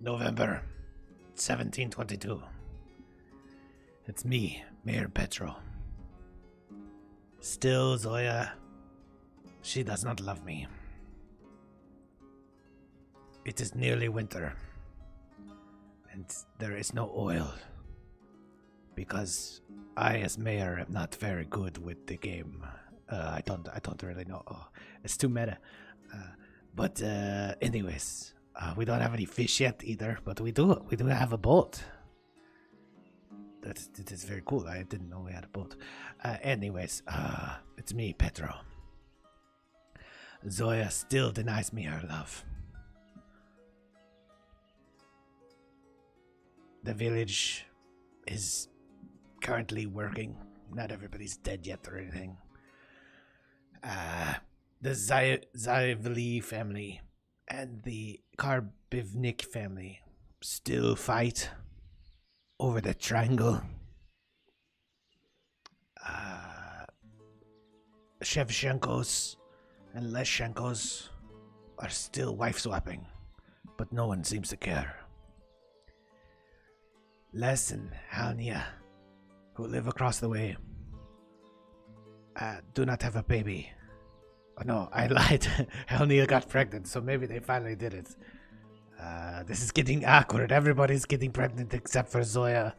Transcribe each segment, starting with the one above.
November 1722. It's me, Mayor Petro. Still, Zoya, she does not love me. It is nearly winter, and there is no oil, because I, as mayor, am not very good with the game. I don't really know. Oh, it's too meta. But anyways, we don't have any fish yet either, but we do have a boat. That is very cool. I didn't know we had a boat. Anyways, it's me, Petro. Zoya still denies me her love. The village is currently working. Not everybody's dead yet or anything. The Zayevli family and the Karbivnik family still fight over the triangle. Shevchenkos and Leshenkos are still wife swapping, but no one seems to care. Les and Halnia, who live across the way, do not have a baby. Oh, no, I lied. Halnia got pregnant, so maybe they finally did it. This is getting awkward. Everybody's getting pregnant except for Zoya.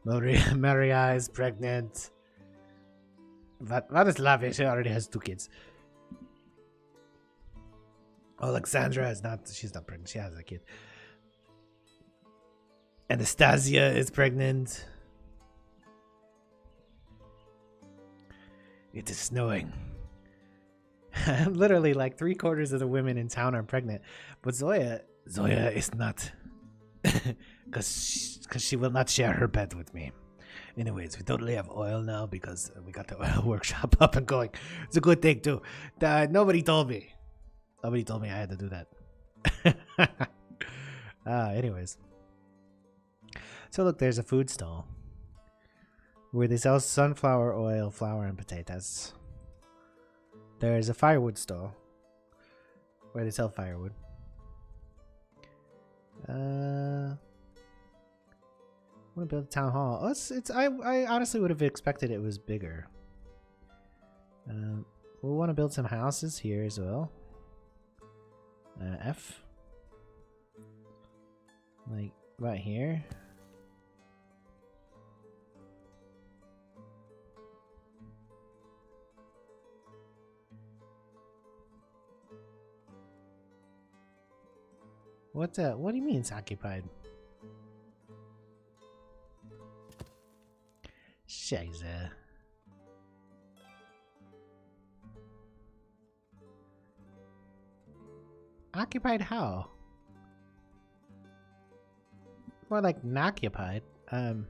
Maria is pregnant. Vladislava, she already has 2 kids. Alexandra is not, she's not pregnant, she has a kid. Anastasia is pregnant. It is snowing. Literally, like 3/4 of the women in town are pregnant. But Zoya is not. Because she will not share her bed with me. Anyways, we totally have oil now because we got the oil workshop up and going. It's a good thing, too. Nobody told me. Nobody told me I had to do that. Anyways. So look, there's a food stall where they sell sunflower oil, flour, and potatoes. There's a firewood stall where they sell firewood. I want to build a town hall. Oh, I honestly would have expected it was bigger. We'll want to build some houses here as well. F. Like right here. What do you mean it's occupied? Scheiße. Occupied how? More like not-occupied. Let's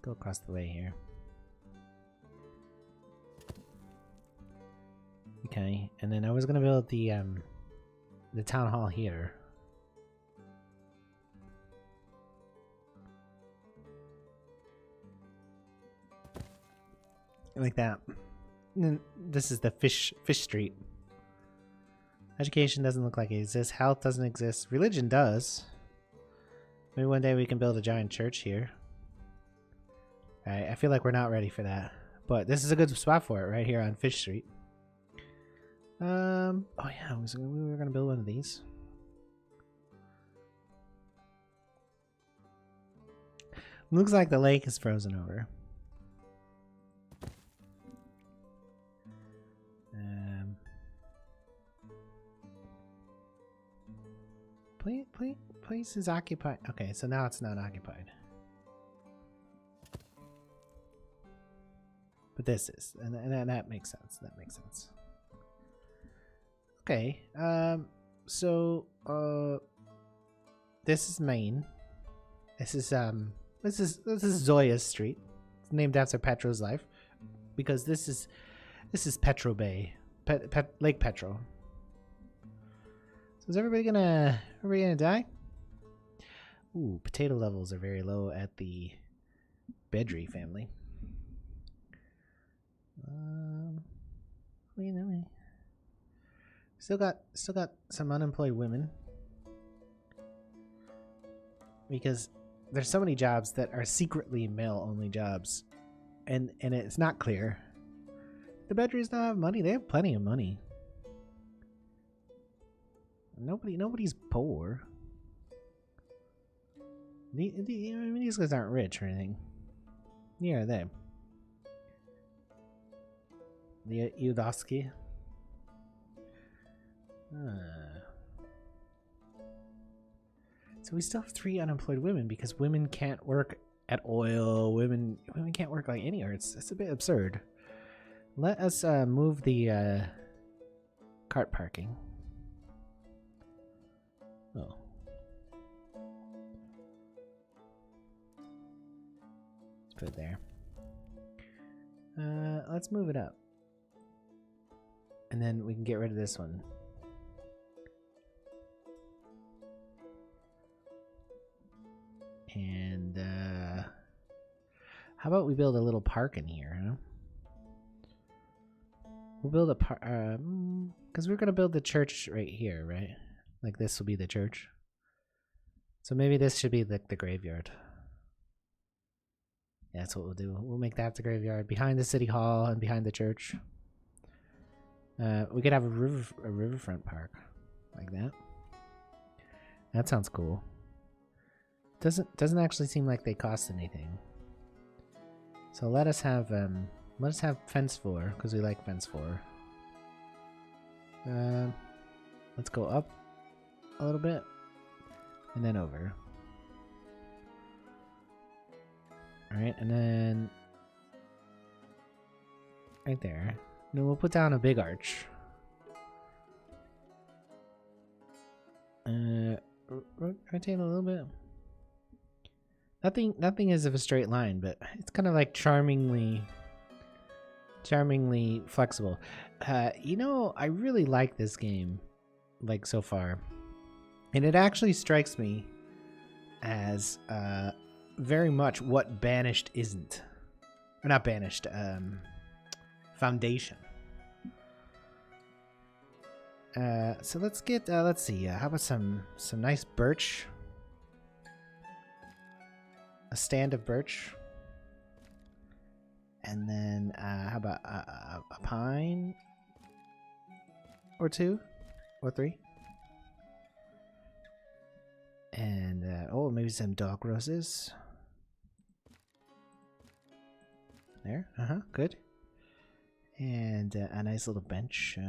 go across the way here. Okay, and then I was gonna build the town hall here. Like that. And then this is the fish street. Education doesn't look like it exists. Health doesn't exist. Religion does. Maybe one day we can build a giant church here. Alright, I feel like we're not ready for that. But this is a good spot for it, right here on Fish Street. Oh yeah, we were gonna build one of these. Looks like the lake is frozen over. Place is occupied. Okay, so now it's not occupied. But this is, and that makes sense. That makes sense. Okay, so this is Maine. This is Zoya's street. It's named after Petro's life, because this is Petro Bay, Lake Petro. So is everybody gonna die? Ooh, potato levels are very low at the Bedry family. Still got some unemployed women. because there's so many jobs that are secretly male-only jobs, and it's not clear. The Bedries don't have money. They have plenty of money. Nobody's poor. These guys aren't rich or anything. Neither are they. The Udosky. So we still have 3 unemployed women because women can't work at oil. Women can't work like anywhere. It's a bit absurd. Let us move the cart parking. Oh. Let's put it there. Let's move it up. And then we can get rid of this one. And how about we build a little park in here, huh? We'll build a park, because we're gonna build the church right here, right? Like this will be the church. So maybe this should be the graveyard. Yeah, that's what we'll do. We'll make that the graveyard behind the city hall and behind the church. We could have a riverfront park like that. That sounds cool. Doesn't actually seem like they cost anything. So let us have fence 4 because we like fence 4. Let's go up a little bit and then over. All right, and then right there. And then we'll put down a big arch. Rotate a little bit. Nothing is of a straight line, but it's kind of like charmingly flexible. You know, I really like this game, like so far, and it actually strikes me as very much what Banished isn't, or not Banished. Foundation. So let's get let's see. How about some nice birch? A stand of birch, and then how about a pine or 2 or 3, and oh, maybe some dog roses. There, good. And a nice little bench.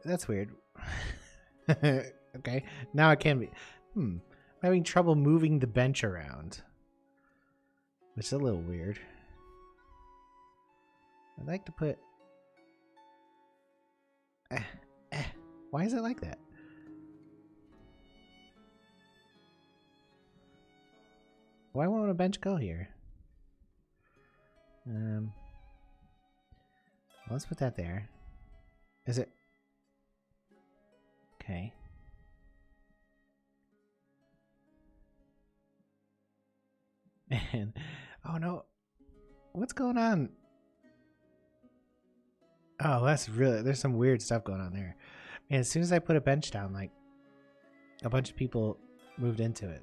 That's weird. Okay, now it can be. I'm having trouble moving the bench around, which is a little weird. I'd like to put. Why is it like that? Why won't a bench go here? Let's put that there. Is it? Okay. And oh no, what's going on? Oh, that's really, there's some weird stuff going on there. And as soon as I put a bench down, like a bunch of people moved into it.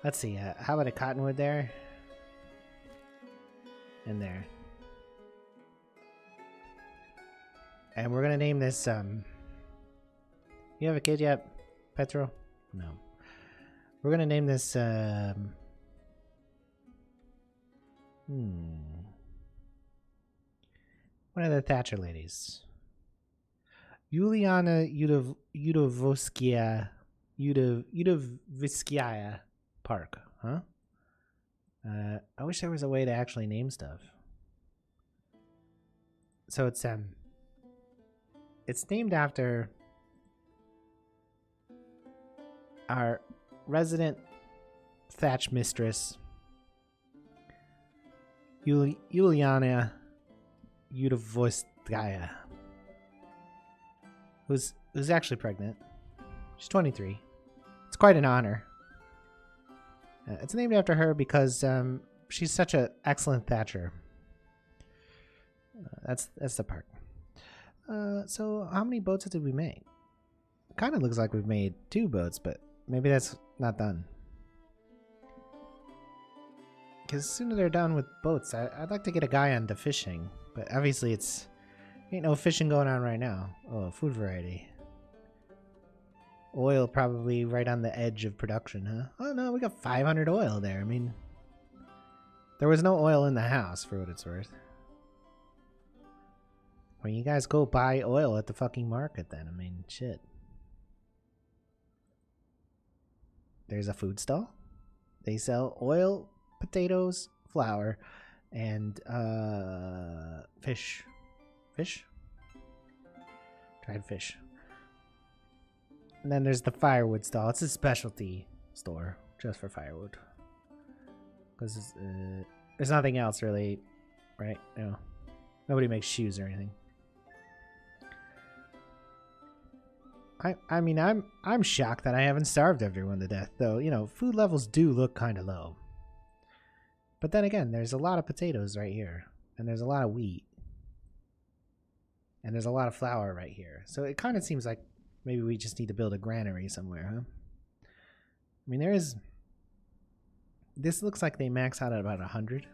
Let's see, how about a cottonwood there? And there. And we're gonna name this, you have a kid yet, Petro? No. We're gonna name this, one of the Thatcher ladies. Yuliana Udovskaya Park, huh? I wish there was a way to actually name stuff. So it's named after our resident thatch mistress, Yuliana Udovskaya, who's actually pregnant. She's 23. It's quite an honor. It's named after her because she's such an excellent thatcher. That's the part. So how many boats did we make? Kind of looks like we've made 2 boats, but maybe that's not done. Because as soon as they're done with boats, I'd like to get a guy on to fishing. But obviously ain't no fishing going on right now. Oh, food variety. Oil probably right on the edge of production, huh? Oh no, we got 500 oil there. I mean, there was no oil in the house for what it's worth. Well, you guys go buy oil at the fucking market then. I mean, shit. There's a food stall. They sell oil, potatoes, flour, and fish. Fish? Dried fish. And then there's the firewood stall. It's a specialty store just for firewood. Because there's nothing else really, right? No. Nobody makes shoes or anything. I mean, I'm shocked that I haven't starved everyone to death, though. You know, food levels do look kind of low. But then again, there's a lot of potatoes right here, and there's a lot of wheat, and there's a lot of flour right here. So it kind of seems like maybe we just need to build a granary somewhere, huh? I mean, this looks like they max out at about 100.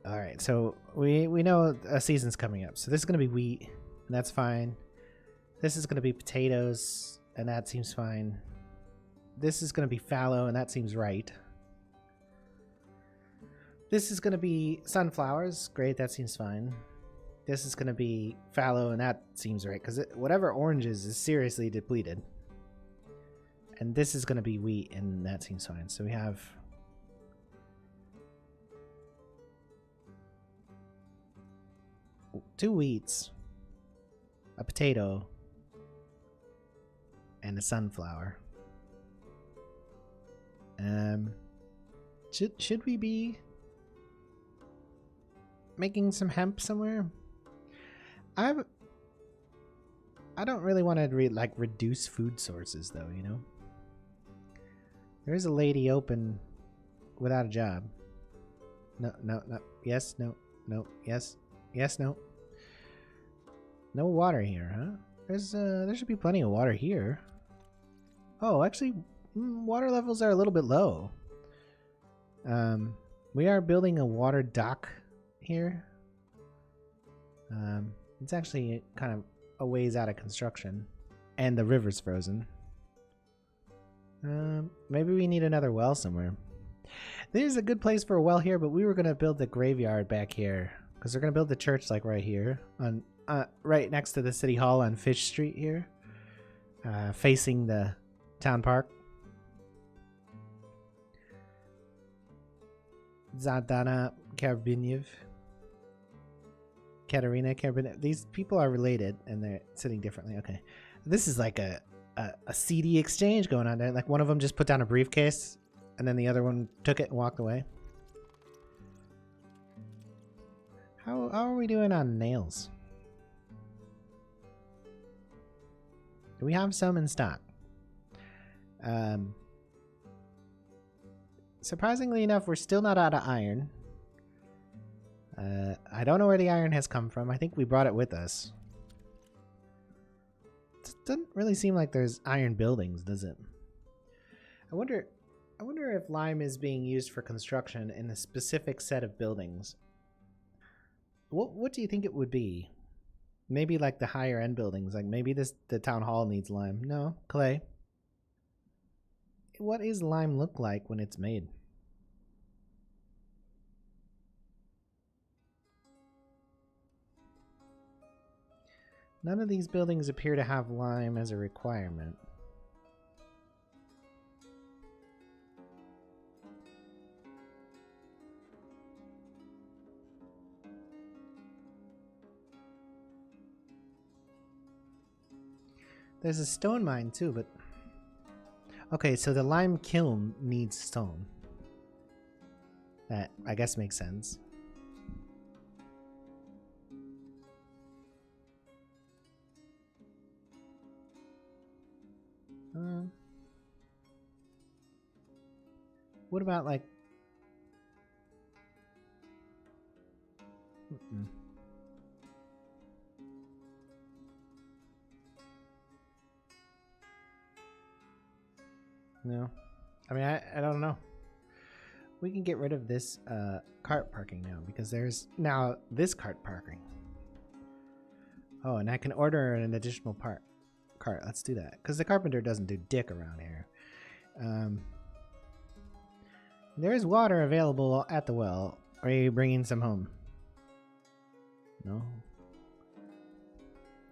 All right, so we know a season's coming up. So this is going to be wheat, and that's fine. This is going to be potatoes, and that seems fine. This is going to be fallow, and that seems right. This is going to be sunflowers. Great, that seems fine. This is going to be fallow, and that seems right, because whatever oranges is seriously depleted. And this is going to be wheat, and that seems fine. So we have 2 wheats, a potato, and a sunflower. Should we be making some hemp somewhere? I don't really want to reduce food sources though, you know. There is a lady open without a job. No. Yes, no, yes, yes, no. No water here, huh? There should be plenty of water here. Oh, actually, water levels are a little bit low. We are building a water dock here. It's actually kind of a ways out of construction, and the river's frozen. Maybe we need another well somewhere. There's a good place for a well here, but we were gonna build the graveyard back here because they're gonna build the church like right here on right next to the city hall on Fish Street here, facing the town park. Zadana Karbinev. Katerina Karbinev. These people are related and they're sitting differently. Okay. This is like a CD exchange going on there. Like one of them just put down a briefcase and then the other one took it and walked away. How are we doing on nails? Do we have some in stock? Surprisingly enough, we're still not out of iron. I don't know where the iron has come from. I think we brought it with us. It doesn't really seem like there's iron buildings, does it? I wonder if lime is being used for construction in a specific set of buildings. What do you think it would be? Maybe like the higher end buildings, like maybe the town hall needs lime. No, clay. What is lime look like when it's made? None of these buildings appear to have lime as a requirement. There's a stone mine too, but... Okay, so the lime kiln needs stone. That, I guess, makes sense. What about like... Mm-mm. No. I mean, I don't know. We can get rid of this cart parking now because there's now this cart parking. Oh, and I can order an additional cart. Let's do that because the carpenter doesn't do dick around here. There is water available at the well. Are you bringing some home? No.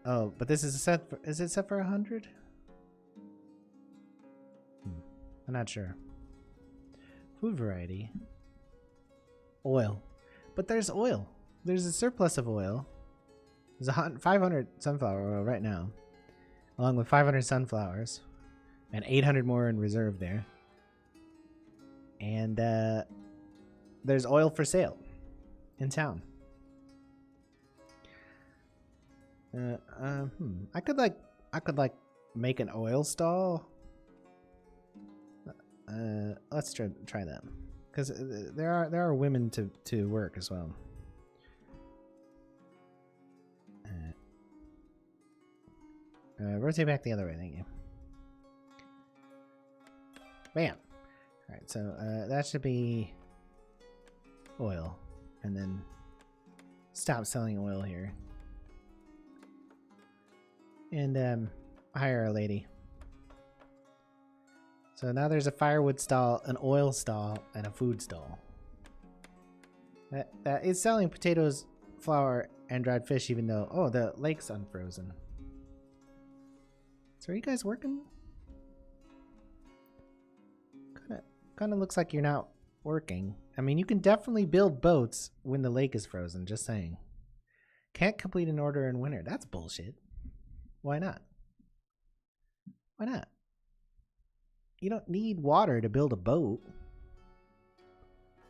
Oh, but this is a set. Is it set for 100? I'm not sure. Food variety. Oil. But there's oil. There's a surplus of oil. There's 500 sunflower oil right now. Along with 500 sunflowers. And 800 more in reserve there. And there's oil for sale. In town. I could like make an oil stall. Let's try that, because there are women to work as well. Rotate back the other way, thank you. Bam. All right, so that should be oil, and then stop selling oil here, and hire a lady. So now there's a firewood stall, an oil stall, and a food stall. That is selling potatoes, flour, and dried fish, even though... Oh, the lake's unfrozen. So are you guys working? Kinda looks like you're not working. I mean, you can definitely build boats when the lake is frozen, just saying. Can't complete an order in winter. That's bullshit. Why not? Why not? You don't need water to build a boat.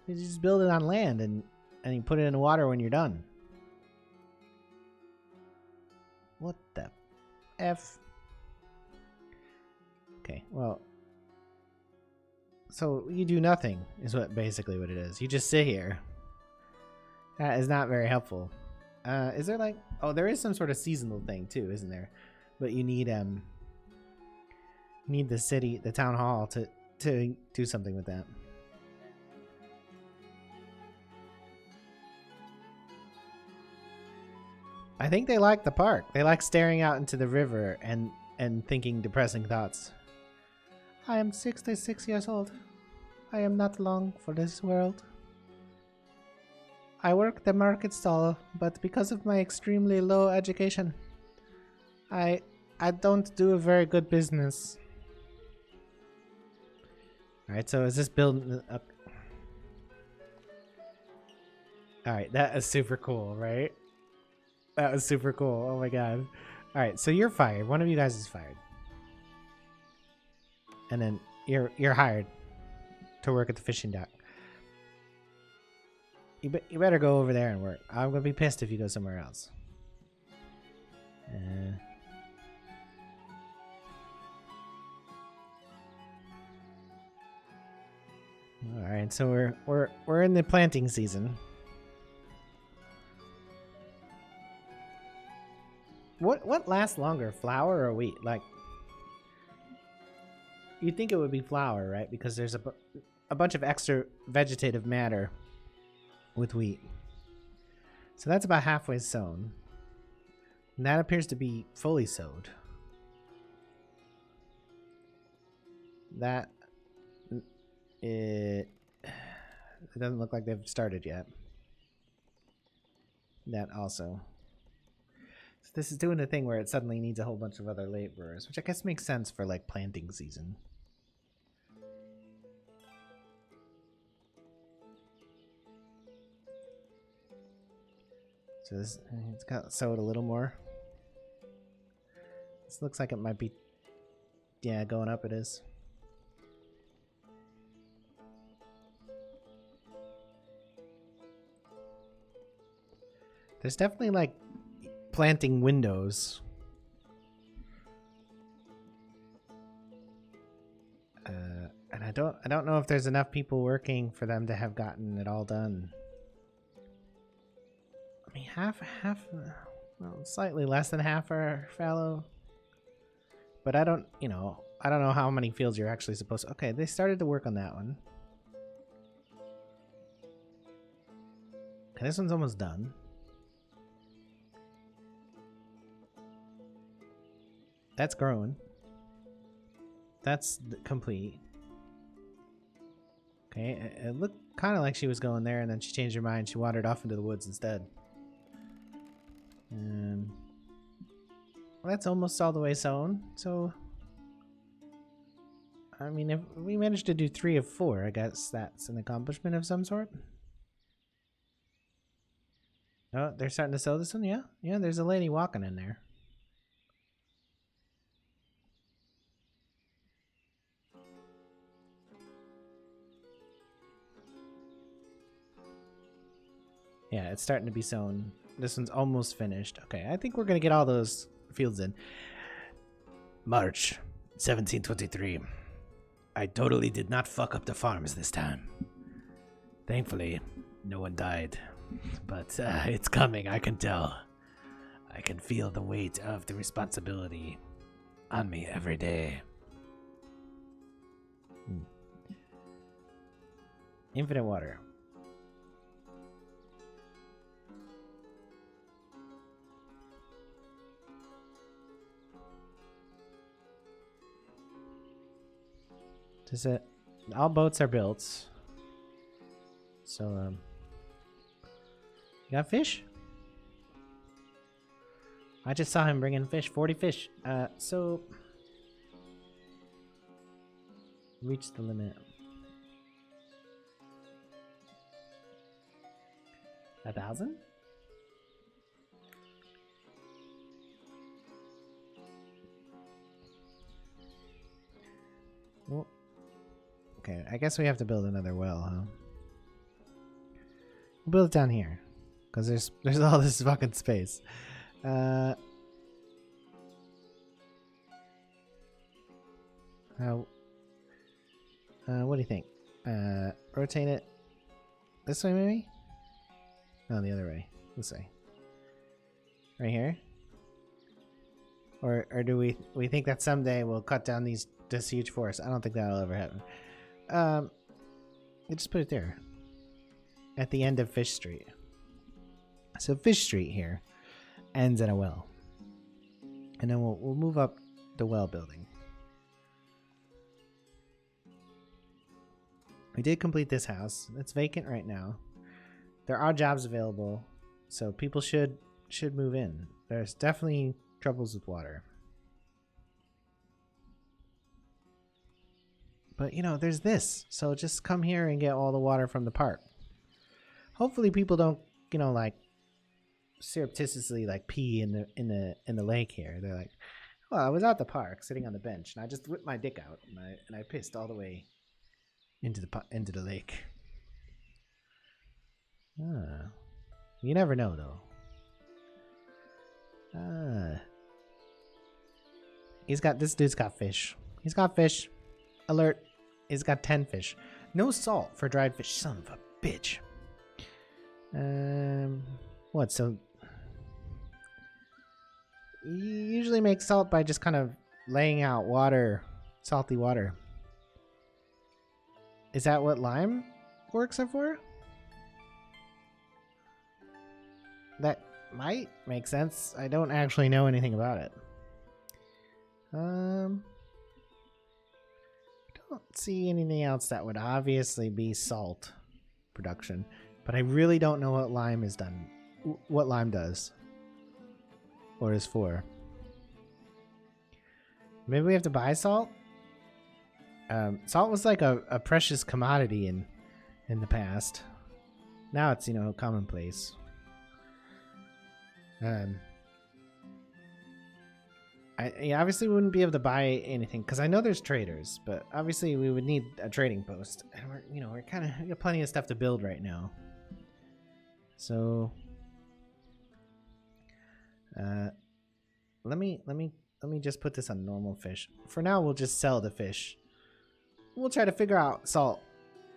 You just build it on land and you put it in the water when you're done. What the F? Okay, well. So you do nothing is basically what it is. You just sit here. That is not very helpful. Is there like... Oh, there is some sort of seasonal thing too, isn't there? But you need the town hall to do something with that. I think they like the park. They like staring out into the river and thinking depressing thoughts. I am 66 years old. I am not long for this world. I work the market stall, but because of my extremely low education, I don't do a very good business. Alright, so is this building up? Alright, that is super cool, right? That was super cool. Oh my god. Alright, so you're fired. One of you guys is fired. And then you're hired to work at the fishing dock. You better go over there and work. I'm gonna be pissed if you go somewhere else. All right, so we're in the planting season. What lasts longer, flour or wheat? Like, you'd think it would be flour, right? Because there's a bunch of extra vegetative matter with wheat. So that's about halfway sown. And that appears to be fully sowed. That it doesn't look like they've started yet. That also. So this is doing a thing where it suddenly needs a whole bunch of other laborers, which I guess makes sense for like planting season. So this, it's got sowed a little more. This looks like it might be, yeah, going up it is. There's definitely like planting windows. And don't know if there's enough people working for them to have gotten it all done. I mean, well, slightly less than half are fallow. But I don't know how many fields you're actually supposed to. Okay, they started to work on that one. Okay, this one's almost done. That's growing. That's complete. Okay, it looked kind of like she was going there, and then she changed her mind. She wandered off into the woods instead. Well, that's almost all the way sown. So, I mean, if we managed to do 3 of 4, I guess that's an accomplishment of some sort. Oh, they're starting to sow this one? Yeah? Yeah, there's a lady walking in there. Yeah, it's starting to be sown. This one's almost finished. Okay, I think we're going to get all those fields in. March 1723. I totally did not fuck up the farms this time. Thankfully, no one died. But it's coming, I can tell. I can feel the weight of the responsibility on me every day. Infinite water. Does it? All boats are built. So, you got fish? I just saw him bringing fish. 40 fish. So reach the limit. 1,000? Well, okay, I guess we have to build another well, huh? We'll build it down here, because there's all this fucking space. What do you think? Rotate it this way, maybe? No, the other way. This way. Right here. Or do we think that someday we'll cut down this huge forest? I don't think that'll ever happen. You just put it there. At the end of Fish Street. So Fish Street here ends at a well. And then we'll move up the well building. We did complete this house. It's vacant right now. There are jobs available, so people should move in. There's definitely troubles with water. But, you know, there's this. So just come here and get all the water from the park. Hopefully people don't, you know, like surreptitiously like pee in the lake here. They're like, well, I was at the park sitting on the bench and I just whipped my dick out and I pissed all the way into the lake. You never know though. This dude's got fish. He's got fish. Alert. He's got 10 fish. No salt for dried fish. Son of a bitch. What? So you usually make salt by just kind of laying out water, salty water. Is that what lime works for? That might make sense. I don't actually know anything about it. I don't see anything else that would obviously be salt production, but I really don't know what lime is done. What lime does or is for. Maybe we have to buy salt. Salt was like a precious commodity in the past. Now it's, you know, commonplace. I obviously wouldn't be able to buy anything because I know there's traders, but obviously we would need a trading post, and we got plenty of stuff to build right now. So, let me just put this on normal fish. For now, we'll just sell the fish. We'll try to figure out salt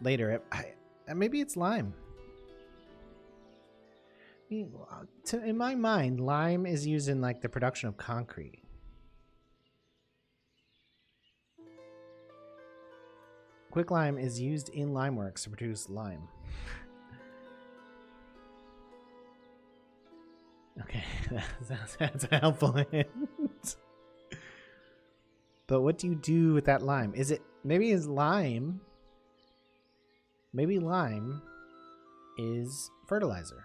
later. Maybe it's lime. In my mind, lime is used in like the production of concrete. Quicklime is used in limeworks to produce lime. Okay, that's a helpful hint. But what do you do with that lime? Is it maybe is lime? Maybe lime is fertilizer.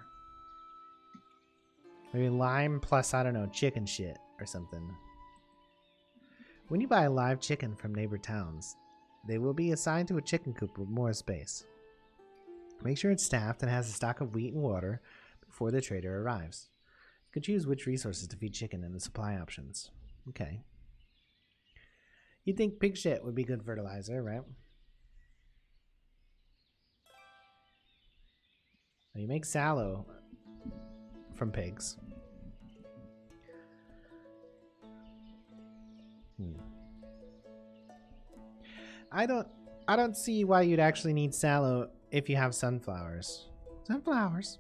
Maybe lime plus, I don't know, chicken shit or something. When you buy a live chicken from neighbor towns, they will be assigned to a chicken coop with more space. Make sure it's staffed and has a stock of wheat and water before the trader arrives. You can choose which resources to feed chicken and the supply options. Okay. You'd think pig shit would be good fertilizer, right? You make sallow from pigs. I don't see why you'd actually need sallow if you have sunflowers. Sunflowers.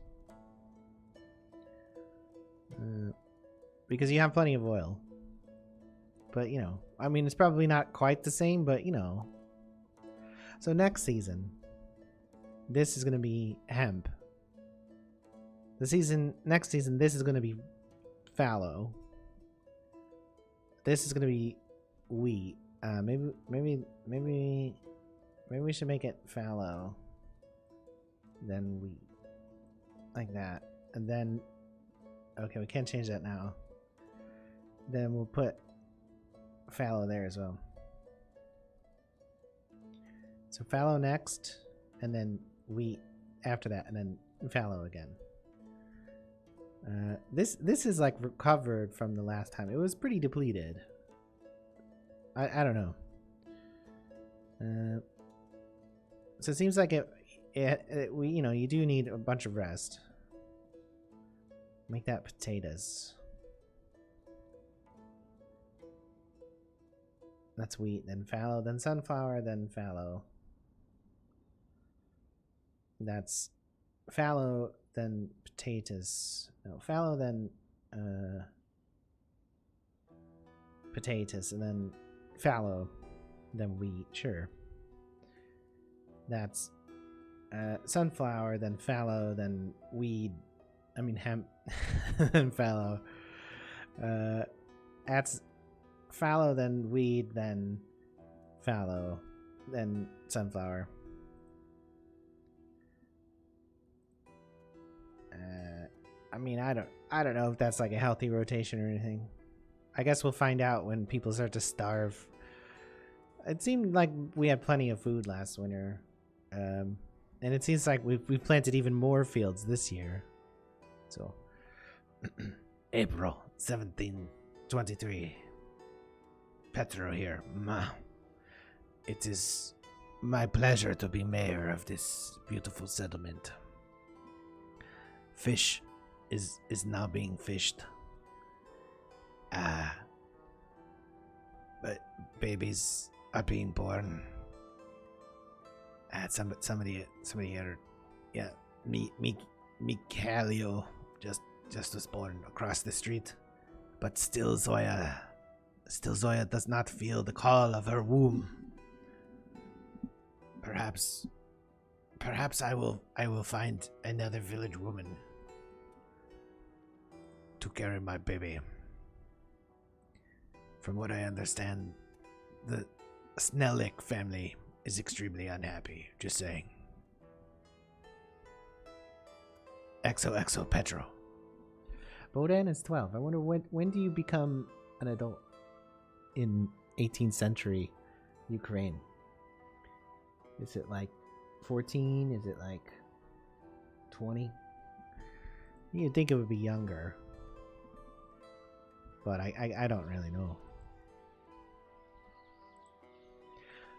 Because you have plenty of oil. But, you know, I mean, it's probably not quite the same, but, you know. So next season, this is going to be hemp. Next season, this is going to be fallow. This is going to be wheat. Maybe we should make it fallow. Then wheat. Like that. And then, okay, we can't change that now. Then we'll put fallow there as well. So fallow next, and then wheat after that, and then fallow again. This is like recovered from the last time. It was pretty depleted. I don't know. So it seems like we you do need a bunch of rest. Make that potatoes. That's wheat, then fallow, then sunflower, then fallow. That's fallow, then potatoes. No, fallow, then potatoes, and then fallow, then wheat. Sure. That's sunflower, then fallow, then weed. I mean hemp, then fallow. That's fallow, then weed, then fallow, then sunflower. I mean, I don't know if that's like a healthy rotation or anything. I guess we'll find out when people start to starve. It seemed like we had plenty of food last winter, and it seems like we've planted even more fields this year. So, April 1723. Petro here. It is my pleasure to be mayor of this beautiful settlement. Fish is now being fished. But babies are being born. Somebody here, yeah, Mikhailio just was born across the street, but still Zoya does not feel the call of her womb. Perhaps I will find another village woman to carry my baby. From what I understand, the Snellick family is extremely unhappy. Just saying. XOXO Petro. Bodan is 12. I wonder when do you become an adult in 18th century Ukraine? Is it like 14? Is it like 20? You'd think it would be younger. But I don't really know.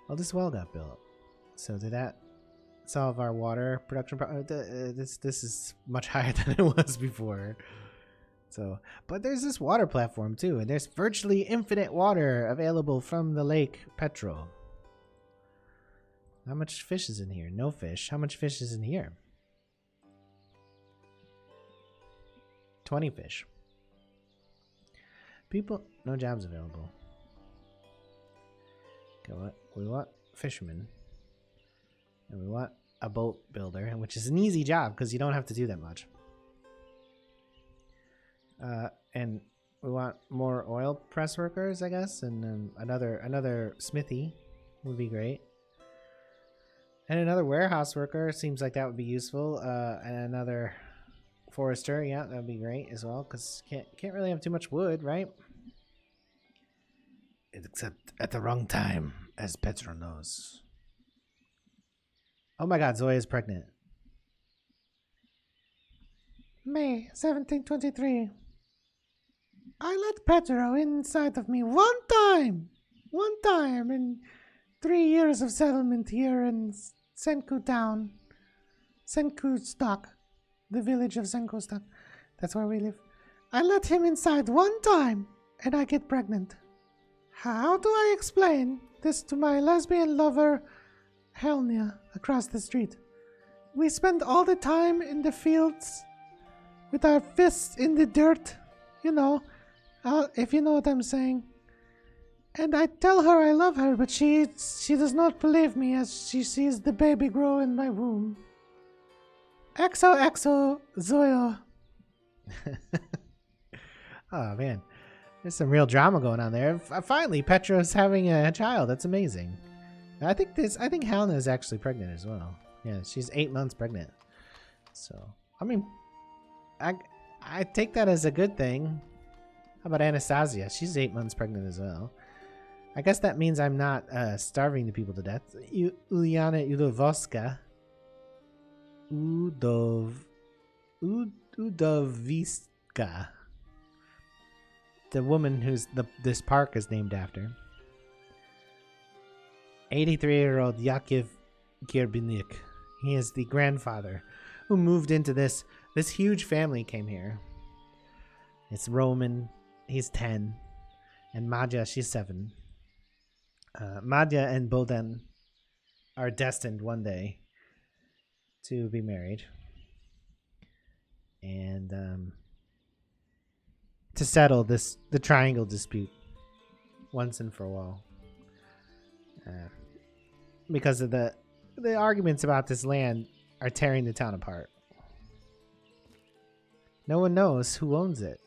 Well, this well got built. So did that solve our water production problem? This is much higher than it was before. So, but there's this water platform too, and there's virtually infinite water available from the lake Petro. How much fish is in here? No fish. How much fish is in here? 20 fish. People, no jobs available. Okay, what? We want fishermen. And we want a boat builder, which is an easy job because you don't have to do that much. And we want more oil press workers, I guess, and another smithy would be great. And another warehouse worker seems like that would be useful. And another forester, yeah, that would be great as well, because can't really have too much wood, right? Except at the wrong time, as Petro knows. Oh my god, Zoya is pregnant. May 1723. I let Petro inside of me one time in 3 years of settlement here in Senku town. Senku stock. The village of Senku stock. That's where we live. I let him inside one time and I get pregnant. How do I explain this to my lesbian lover, Helnia, across the street? We spend all the time in the fields with our fists in the dirt, you know, if you know what I'm saying. And I tell her I love her, but she does not believe me as she sees the baby grow in my womb. XOXO Zoya. Oh man, there's some real drama going on there. Finally, Petra's having a child. That's amazing. I think Helena is actually pregnant as well. Yeah, she's 8 months pregnant. So, I mean, I take that as a good thing. How about Anastasia? She's 8 months pregnant as well. I guess that means I'm not starving the people to death. Uliana Udovoska. Udoviska. The woman who's this park is named after. 83-year-old Yakov Gerbinik. He is the grandfather who moved into this huge family came here. It's Roman. He's 10. And Madja, she's 7. Madja and Boden are destined one day to be married. And to settle the triangle dispute once and for all. Because of the arguments about this land are tearing the town apart. No one knows who owns it.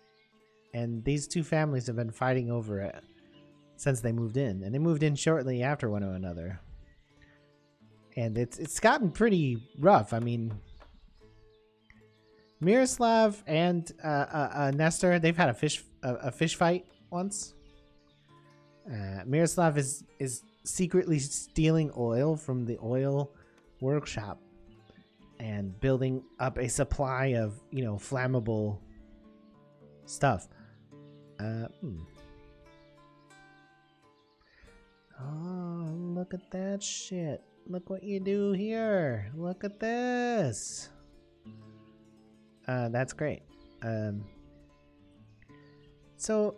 And these two families have been fighting over it since they moved in. And they moved in shortly after one another. And it's gotten pretty rough. I mean, Miroslav and Nestor, they've had a fish fight once. Miroslav is secretly stealing oil from the oil workshop and building up a supply of, flammable stuff. Oh, look at that shit. Look what you do here. Look at this. That's great. So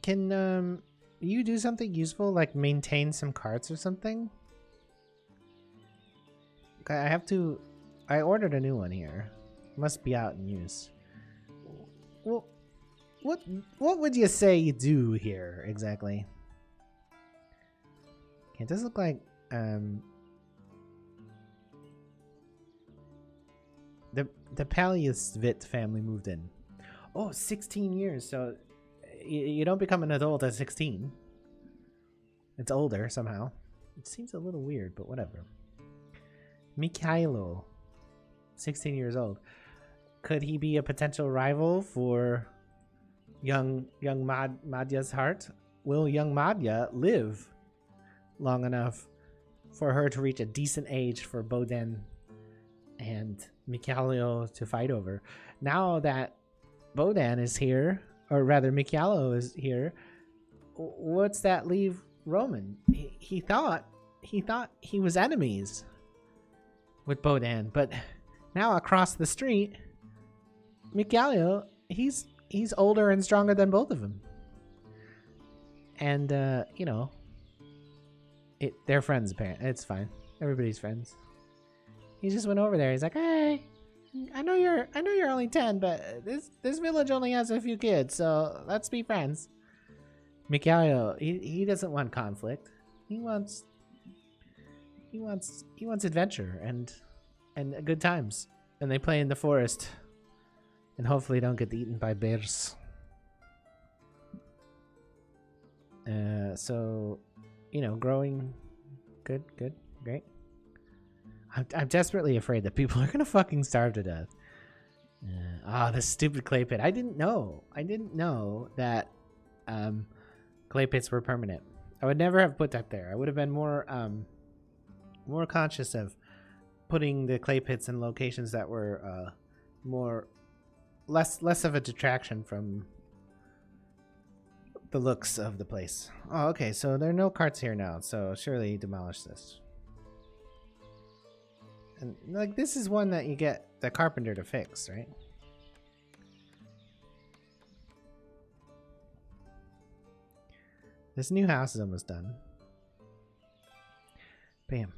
can you do something useful, like maintain some carts or something? Okay, I ordered a new one here. Must be out in use. Well, what would you say you do here exactly? Okay, it does look like the Paliasvit family moved in. Oh, 16 years. So you don't become an adult at 16. It's older somehow. It seems a little weird, but whatever. Mikhailo, 16 years old. Could he be a potential rival for young Madya's heart? Will young Madya live long enough for her to reach a decent age for Boden and Mikhailo to fight over? Now that Boden is here, or rather Mikhailo is here, what's that leave Roman? He thought he was enemies with Boden, but now across the street, Mikhailo, he's older and stronger than both of them. And they're friends apparently. It's fine. Everybody's friends. He just went over there. He's like, "Hey, I know you're only 10, but this village only has a few kids, so let's be friends." Mikhail, he doesn't want conflict. He wants adventure and good times. And they play in the forest and hopefully don't get eaten by bears. So, you know, growing good, great. I'm desperately afraid that people are gonna fucking starve to death. This stupid clay pit. I didn't know that clay pits were permanent. I would never have put that there. I would have been more conscious of putting the clay pits in locations that were less of a detraction from the looks of the place. Oh, okay, so there are no carts here now, so surely demolish this. And like, this is one that you get the carpenter to fix, right? This new house is almost done. Bam.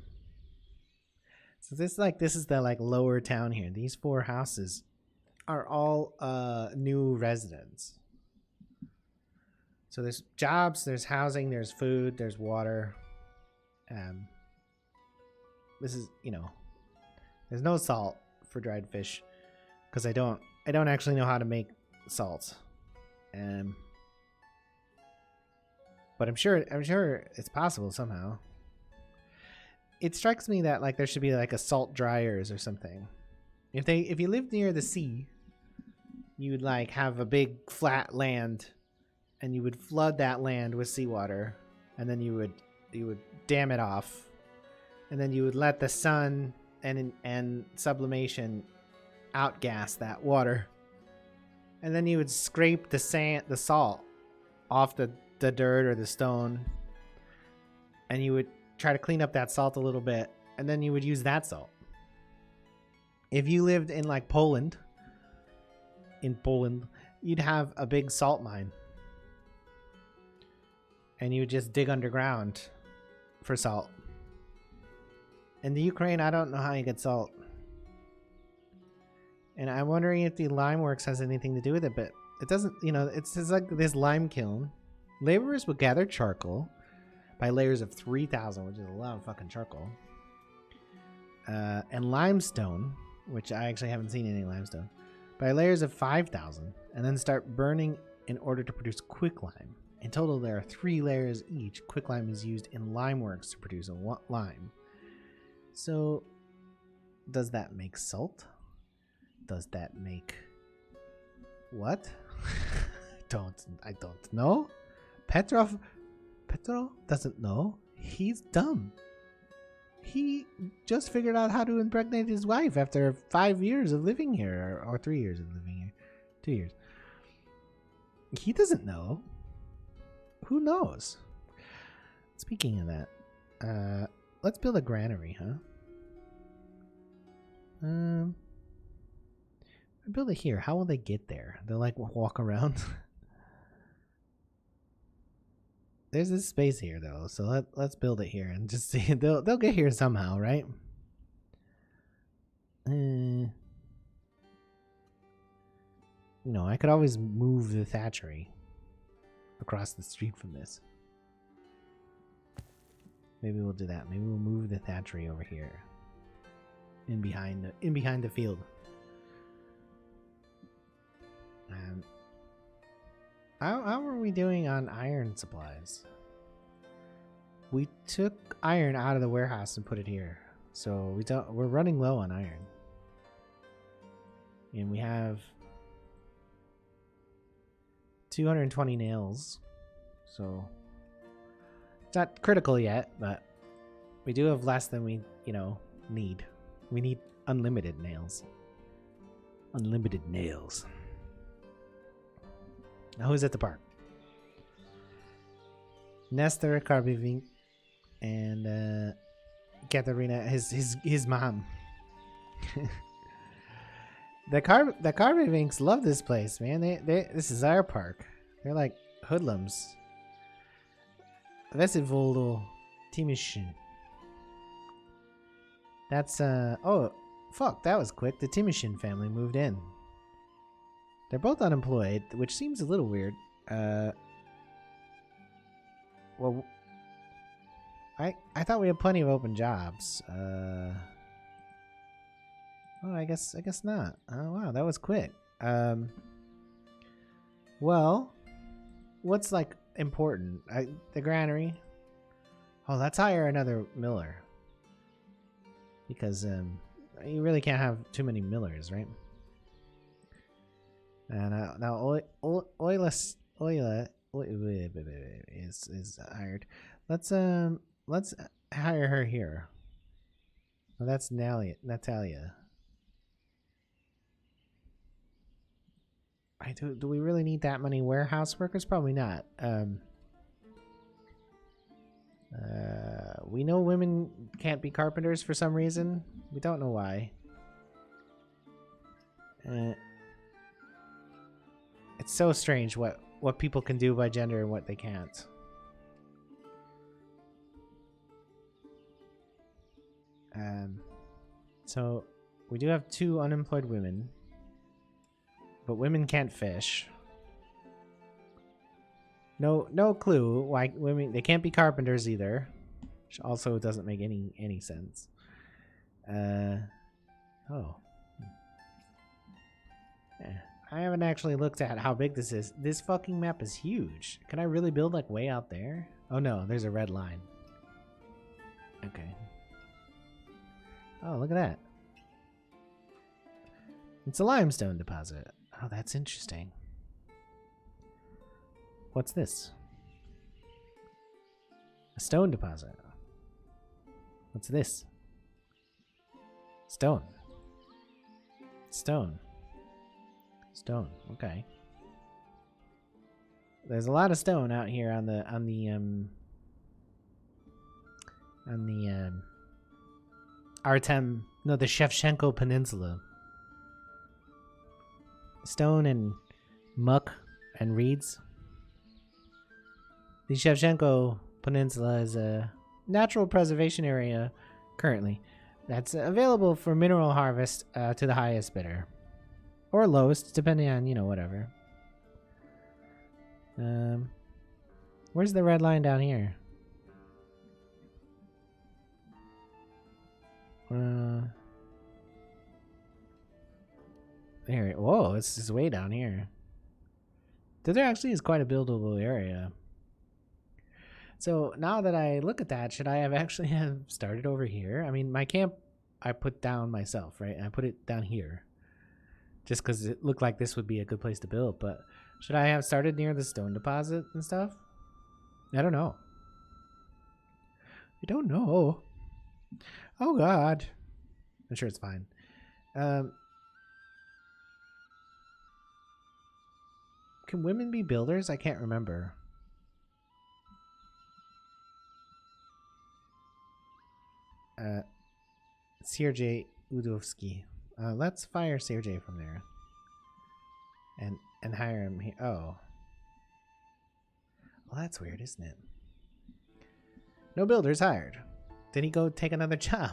So this is the like lower town here. These 4 houses are all new residents. So there's jobs, there's housing, there's food, there's water. This is, you know, there's no salt for dried fish because I don't actually know how to make salt. But I'm sure it's possible somehow. It strikes me that like there should be like a salt dryers or something. If you lived near the sea, you would like have a big flat land and you would flood that land with seawater, and then you would dam it off, and then you would let the sun and sublimation outgas that water, and then you would scrape the salt off the dirt or the stone, and you would try to clean up that salt a little bit, and then you would use that salt. If you lived in like Poland, you'd have a big salt mine, and you would just dig underground for salt. In the Ukraine, I don't know how you get salt, and I'm wondering if the lime works has anything to do with it, but it doesn't. You know, it's like this lime kiln. Laborers would gather charcoal by layers of 3,000, which is a lot of fucking charcoal, and limestone, which I actually haven't seen any limestone, by layers of 5,000, and then start burning in order to produce quicklime. In total, there are 3 layers each. Quicklime is used in lime works to produce a lime. So, does that make salt? Does that make what? I don't know. Petro doesn't know. He's dumb. He just figured out how to impregnate his wife after 5 years of living here, or 3 years of living here. 2 years. He doesn't know. Who knows? Speaking of that, let's build a granary, huh? I build it here. How will they get there? They'll like walk around. There's this space here though, so let's build it here and just see. They'll get here somehow, right? You know, I could always move the thatchery across the street from this. Maybe we'll do that. Maybe we'll move the thatchery over here, in behind the field. How are we doing on iron supplies? We took iron out of the warehouse and put it here, so we're running low on iron, and we have 220 nails, so it's not critical yet, but we do have less than we need. We need unlimited nails. Unlimited nails. Now who's at the park? Nestor, Karbivink, and Katerina, his mom. The Karbivinks love this place, man. This is our park. They're like hoodlums. Vesivoldo Timishin. That's, oh, fuck, that was quick. The Timishin family moved in. They're both unemployed, which seems a little weird. Well, I thought we had plenty of open jobs. Oh, I guess not. Oh, wow, that was quick. Well, what's, like, important? The granary. Oh, let's hire another miller. Because, you really can't have too many millers, right? Now Oila is hired. Let's hire her here. Well, that's Natalia. Do we really need that many warehouse workers? Probably not. We know women can't be carpenters for some reason. We don't know why. It's so strange what people can do by gender and what they can't. So we do have 2 unemployed women, but women can't fish. No clue why women, they can't be carpenters either, which also doesn't make any sense. Oh. Yeah. I haven't actually looked at how big this is. This fucking map is huge. Can I really build like way out there? Oh no, there's a red line. Okay. Oh, look at that. It's a limestone deposit. Oh, that's interesting. What's this? A stone deposit. What's this? Stone. Stone. Stone. Okay. There's a lot of stone out here on the Artem, no, the Shevchenko Peninsula. Stone and muck and reeds. The Shevchenko Peninsula is a natural preservation area currently that's available for mineral harvest to the highest bidder. Or lowest, depending on, whatever. Where's the red line down here? There. Whoa, this is way down here. There actually is quite a buildable area. So now that I look at that, should I have actually have started over here? I mean, my camp I put down myself, right? I put it down here. Just because it looked like this would be a good place to build. But should I have started near the stone deposit and stuff? I don't know. I don't know. Oh, God. I'm sure it's fine. Can women be builders? I can't remember. Sergey Udovsky. Let's fire Sergey from there. And hire him here. Oh. Well, that's weird, isn't it? No builders hired. Did he go take another job?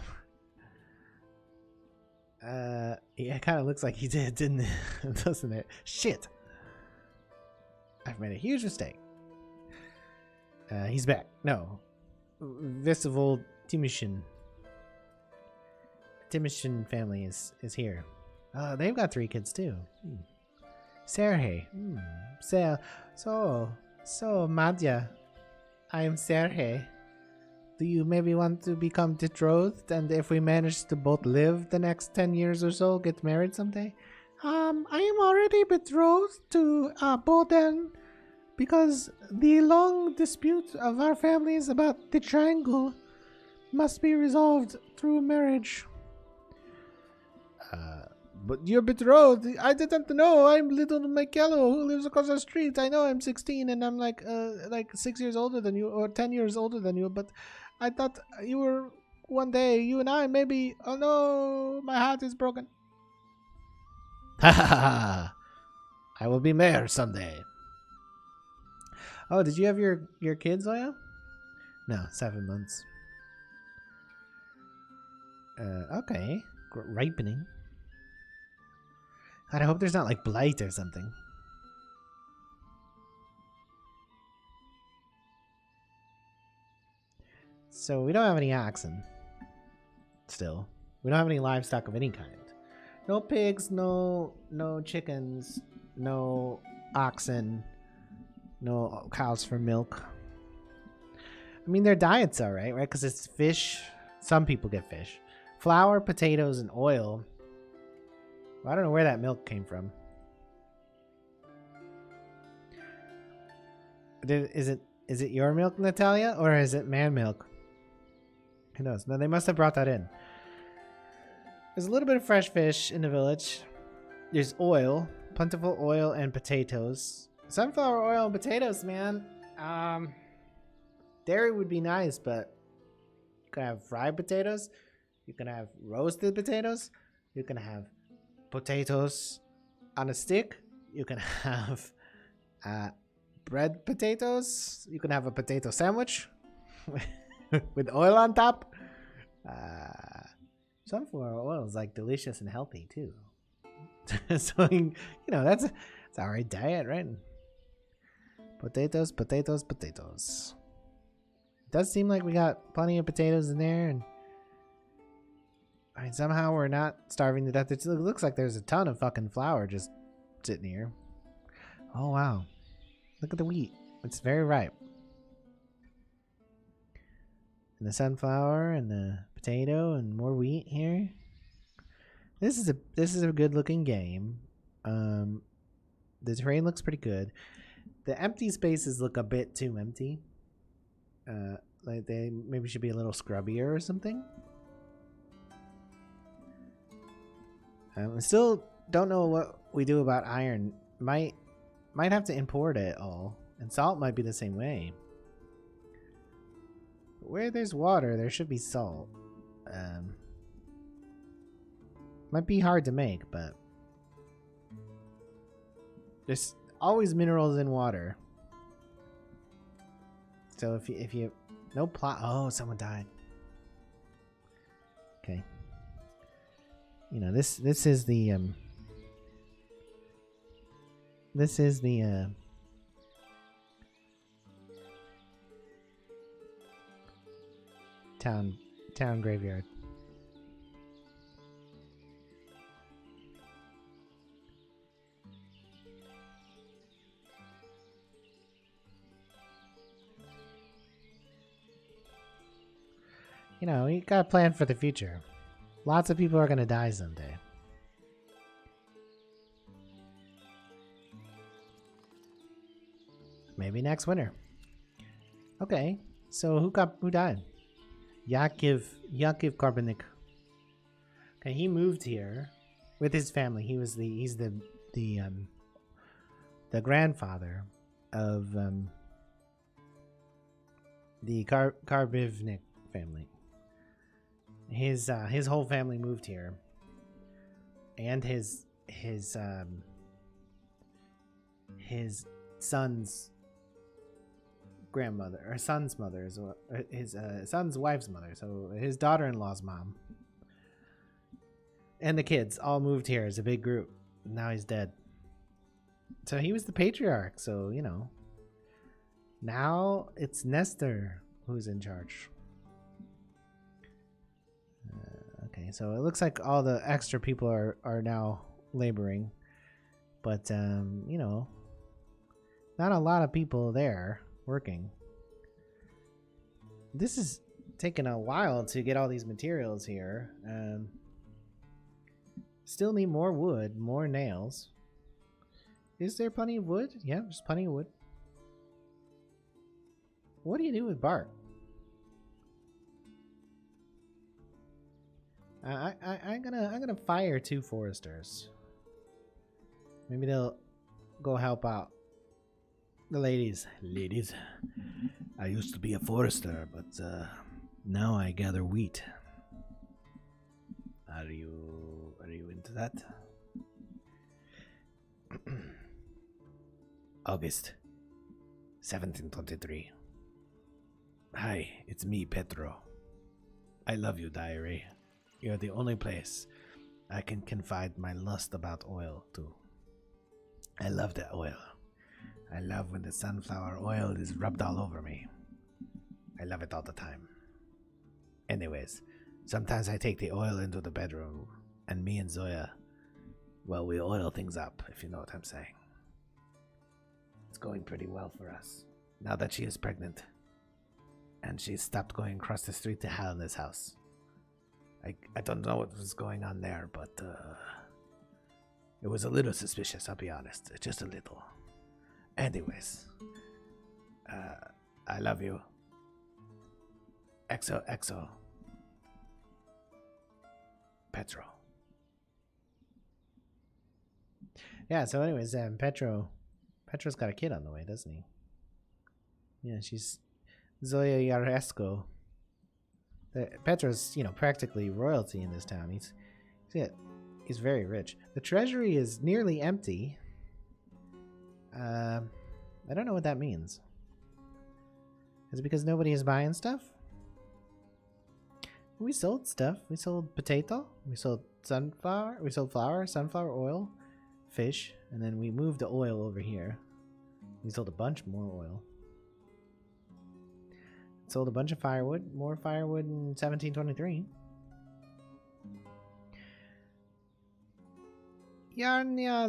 Yeah, it kind of looks like he did, didn't it? Doesn't it? Shit. I've made a huge mistake. He's back. No. Visival Timishin. Timishin family is here. They've got 3 kids too. Sergey. So, Madhya. I am Sergey. Do you maybe want to become betrothed? And if we manage to both live the next 10 years or so, get married someday? I am already betrothed to Boden because the long dispute of our families about the triangle must be resolved through marriage. But you're betrothed. I didn't know. I'm little Michaelo who lives across the street. I know I'm 16 and I'm like 6 years older than you or 10 years older than you. But I thought you were one day, you and I maybe. Oh no, my heart is broken. Ha ha ha! I will be mayor someday. Oh, did you have your kids, Oya? No, 7 months. Okay. Ripening. God, I hope there's not like blight or something. So we don't have any oxen. Still. We don't have any livestock of any kind. No pigs, no chickens, no oxen, no cows for milk. I mean, their diet's alright, right? Because it's fish. Some people get fish. Flour, potatoes, and oil. Well, I don't know where that milk came from. Is it your milk, Natalia? Or is it man milk? Who knows? No, they must have brought that in. There's a little bit of fresh fish in the village. There's oil, plentiful oil and potatoes. Sunflower oil and potatoes, man. Dairy would be nice, but you can have fried potatoes. You can have roasted potatoes. You can have potatoes on a stick. You can have bread potatoes. You can have a potato sandwich with oil on top. Sunflower oil is like delicious and healthy too. So you know that's our right diet, right? Potatoes, potatoes, potatoes. It does seem like we got plenty of potatoes in there, and I mean somehow we're not starving to death. It looks like there's a ton of fucking flour just sitting here. Oh wow, look at the wheat. It's very ripe. And the sunflower and the potato and more wheat here. This is a good looking game. The terrain looks pretty good. The empty spaces look a bit too empty. Like they maybe should be a little scrubbier or something. I still don't know what we do about iron. Might have to import it all, and salt might be the same way. Where there's water, there should be salt. Might be hard to make, but there's always minerals in water. So if you no plot. Oh, someone died. Okay. You know this is the town graveyard. You know, you gotta plan for the future. Lots of people are gonna die someday. Maybe next winter. Okay, so who died? Yakiv Karbanik. Okay, he moved here with his family. He's the grandfather of the Karbivnik family. His whole family moved here, and his son's grandmother or son's mother, his son's wife's mother, so his daughter-in-law's mom, and the kids all moved here as a big group. Now he's dead. So he was the patriarch. So you know, now it's Nestor who's in charge. Okay, so it looks like all the extra people are now laboring, but you know, not a lot of people there working. This is taking a while to get all these materials here. Still need more wood, more nails. Is there plenty of wood? Yeah, there's plenty of wood. What do you do with bark? I'm gonna fire 2 foresters. Maybe they'll go help out the ladies. Ladies, I used to be a forester, but now I gather wheat. Are you into that? August 1723. Hi, it's me, Petro. I love you, diary. You're the only place I can confide my lust about oil to. I love the oil. I love when the sunflower oil is rubbed all over me. I love it all the time. Anyways, sometimes I take the oil into the bedroom, and me and Zoya, well, we oil things up, if you know what I'm saying. It's going pretty well for us, now that she is pregnant. And she's stopped going across the street to Hal in this house. I don't know what was going on there, but it was a little suspicious, I'll be honest. Just a little. Anyways, I love you. XOXO. Petro. Yeah, so anyways, Petro's got a kid on the way, doesn't he? Yeah, she's Zoya Yaresco. Petro's, practically royalty in this town. He's very rich. The treasury is nearly empty. I don't know what that means. Is it because nobody is buying stuff? We sold stuff. We sold potato. We sold sunflower. We sold flour, sunflower oil, fish, and then we moved the oil over here. We sold a bunch more oil. Sold a bunch of firewood. More firewood in 1723. Yarnia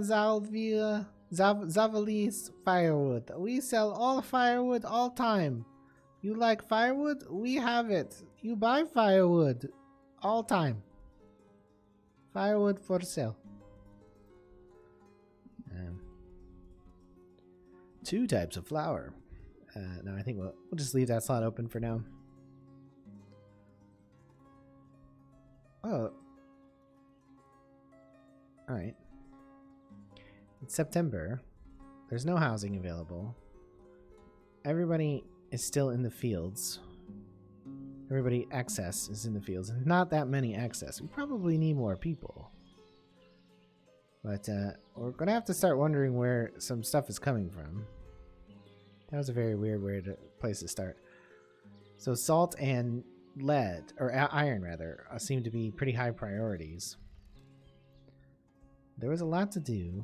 Zavalis firewood. We sell all firewood all time. You like firewood? We have it. You buy firewood all time. Firewood for sale. 2 types of flour. No, I think we'll just leave that slot open for now. Oh. Alright. It's September. There's no housing available. Everybody is still in the fields. Everybody excess is in the fields. And not that many excess. We probably need more people. But we're going to have to start wondering where some stuff is coming from. That was a very weird place to start. So salt and lead, or iron rather, seem to be pretty high priorities. There was a lot to do.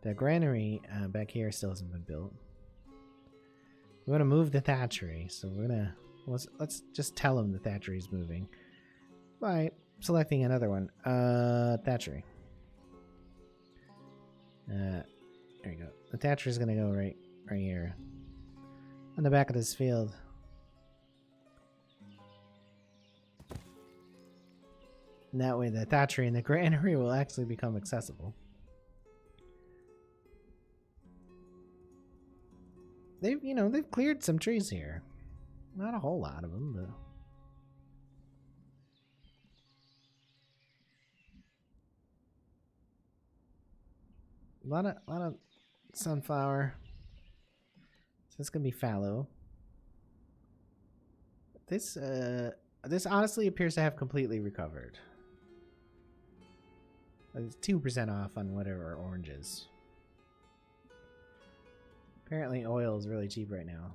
The granary back here still hasn't been built. We want to move the thatchery, so we're gonna let's just tell them the thatchery is moving by selecting another one. Thatchery. There you go. The thatcher is gonna go right here on the back of this field. And that way the thatchery and the granary will actually become accessible. They've cleared some trees here. Not a whole lot of them, but a lot of sunflower. So it's gonna be fallow. This honestly appears to have completely recovered. It's 2% off on whatever oranges. Apparently oil is really cheap right now.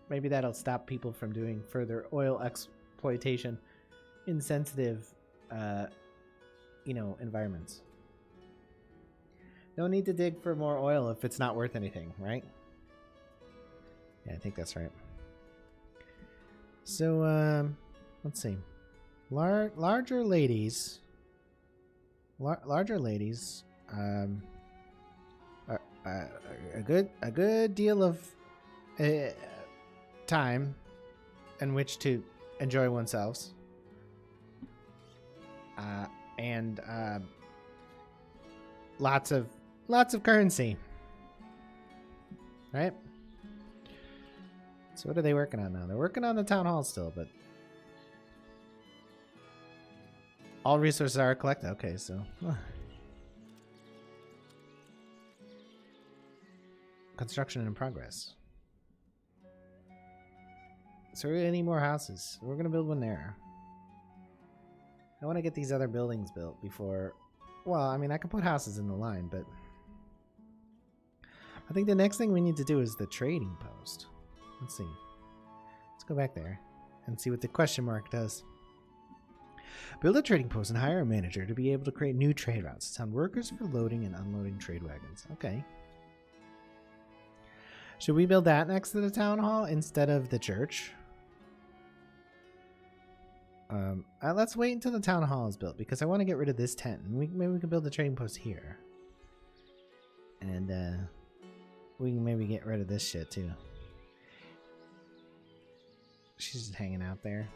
Maybe that'll stop people from doing further oil exploitation in sensitive, environments. No need to dig for more oil if it's not worth anything, right? Yeah, I think that's right. So, let's see. Larger ladies. A good deal of time in which to enjoy oneself, and lots of currency, right? So what are they working on now? They're working on the town hall still, but all resources are collected. Okay, so construction in progress. So we're gonna need more houses. We're gonna build one there. I want to get these other buildings built before. Well, I mean, I can put houses in the line, but I think the next thing we need to do is the trading post. Let's see. Let's go back there. and see what the question mark does. Build a trading post and hire a manager to be able to create new trade routes. Assign workers for loading and unloading trade wagons. Okay. Should we build that next to the town hall instead of the church? Let's wait until the town hall is built because I want to get rid of this tent. And maybe we can build a trading post here. And we can maybe get rid of this shit too. She's just hanging out there.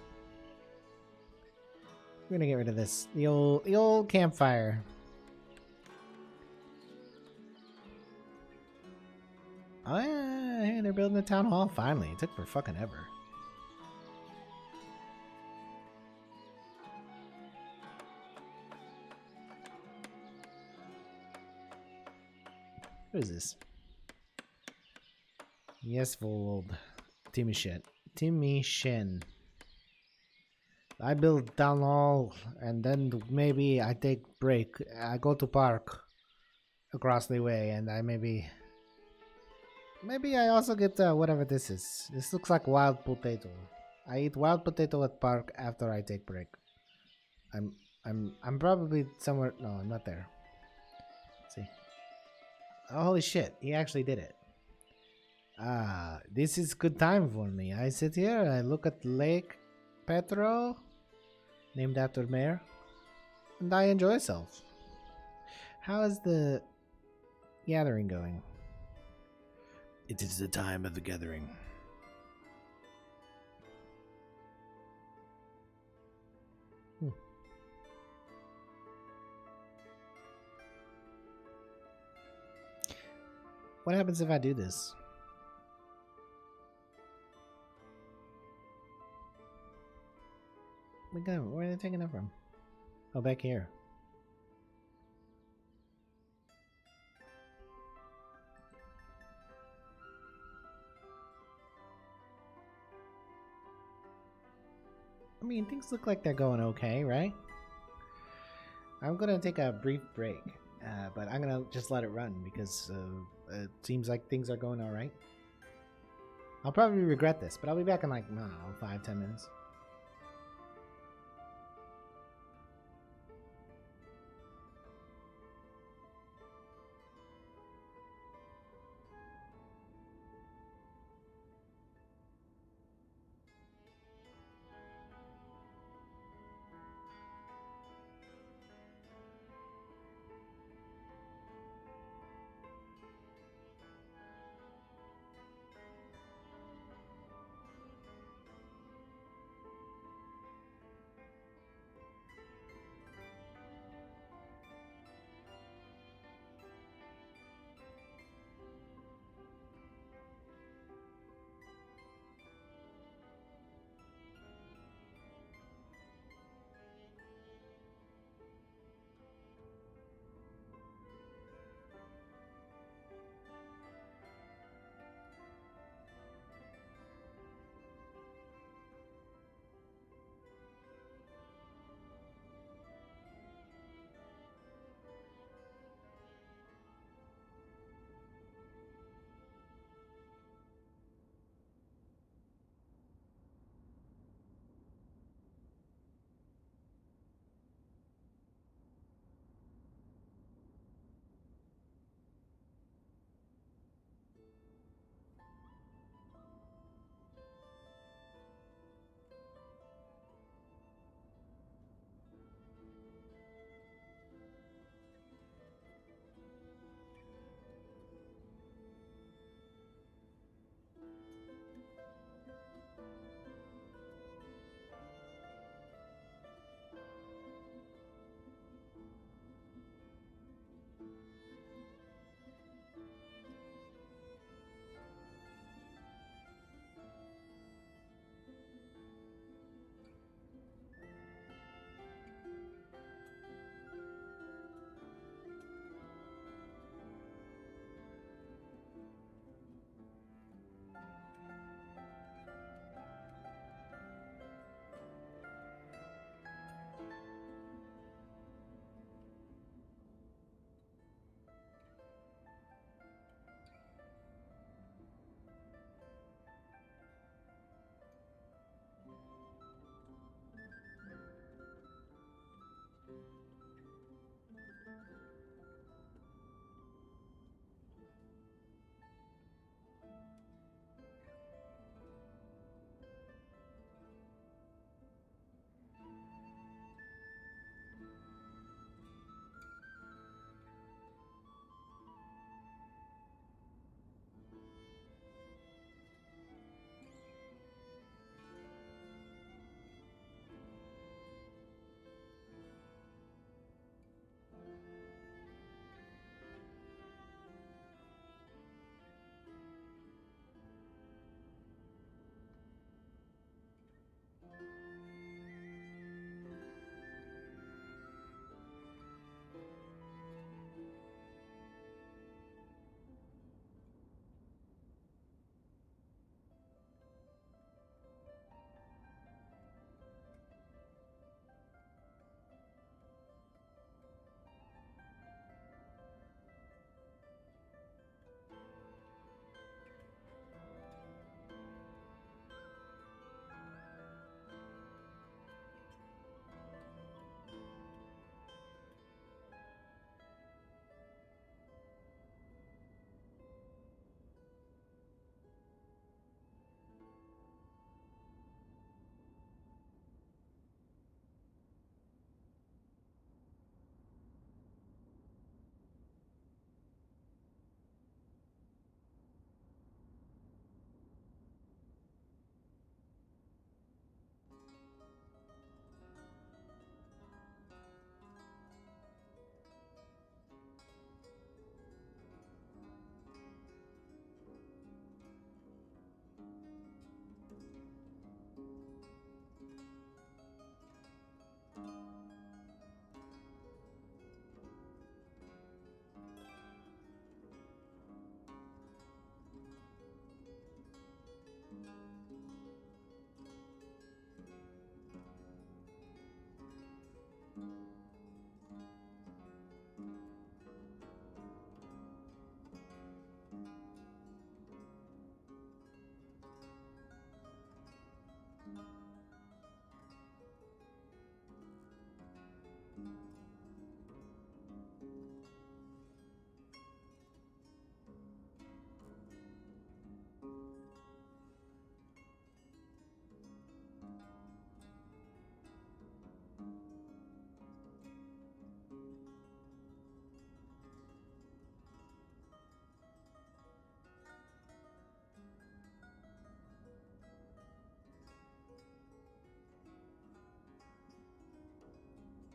We're gonna get rid of this. The old campfire. Oh yeah, hey, they're building the town hall finally. It took for fucking ever. What is this? Yes, Vold. Timmy shit. Timmy Shen. I build town hall and then maybe I take break. I go to park across the way and I maybe I also get whatever this is. This looks like wild potato. I eat wild potato at park after I take break. I'm probably somewhere. No, I'm not there. Let's see. Oh, holy shit! He actually did it. Ah, this is good time for me. I sit here. I look at Lake Petro, named after mayor, and I enjoy myself. How is the gathering going? It is the time of the gathering. What happens if I do this? Where are they taking it from? Oh, back here. I mean, things look like they're going okay, right? I'm gonna take a brief break, but I'm gonna just let it run because it seems like things are going all right. I'll probably regret this, but I'll be back in like, I don't know, 5-10 minutes.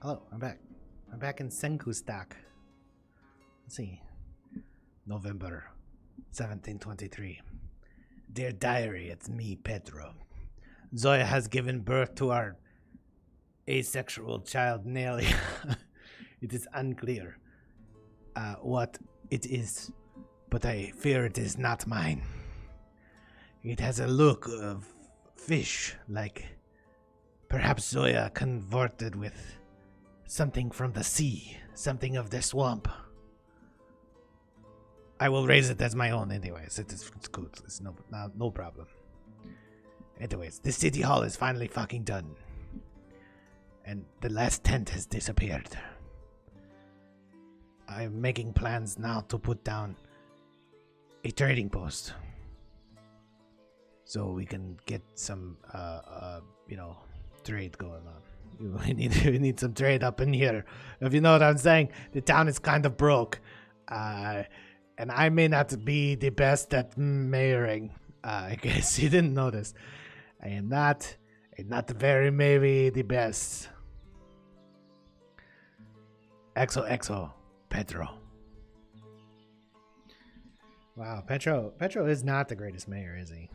Hello, I'm back. I'm back in Senku stock. Let's see. November 1723. Dear diary, it's me, Pedro. Zoya has given birth to our asexual child, Nelly. It is unclear what it is, but I fear it is not mine. It has a look of fish, like perhaps Zoya converted with something from the sea, something of the swamp. I will raise it as my own anyways. It's good. It's no problem. Anyways, the city hall is finally fucking done. And the last tent has disappeared. I'm making plans now to put down a trading post. So we can get some, trade going on. We need some trade up in here. If you know what I'm saying, the town is kind of broke. And I may not be the best at mayoring. I guess you didn't notice. I am not very maybe the best. XOXO, Pedro. Wow, Petro is not the greatest mayor, is he?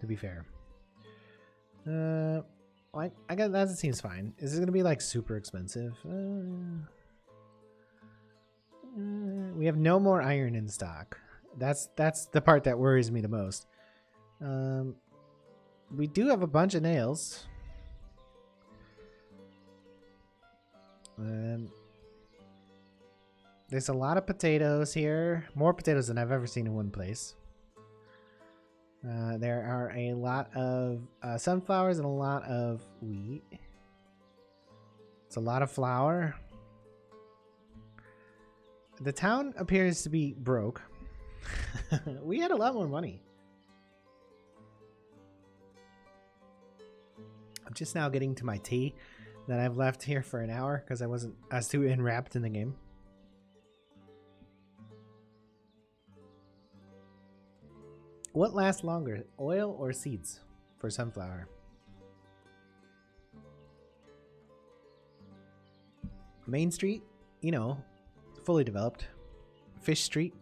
To be fair. I guess that seems fine. Is it gonna be like super expensive? We have no more iron in stock. That's the part that worries me the most. We do have a bunch of nails. There's a lot of potatoes here. More potatoes than I've ever seen in one place. There are a lot of sunflowers and a lot of wheat. It's a lot of flour. The town appears to be broke. We had a lot more money. I'm just now getting to my tea that I've left here for an hour because I was too enwrapped in the game. What lasts longer, oil or seeds for sunflower? Main Street, fully developed. Fish Street,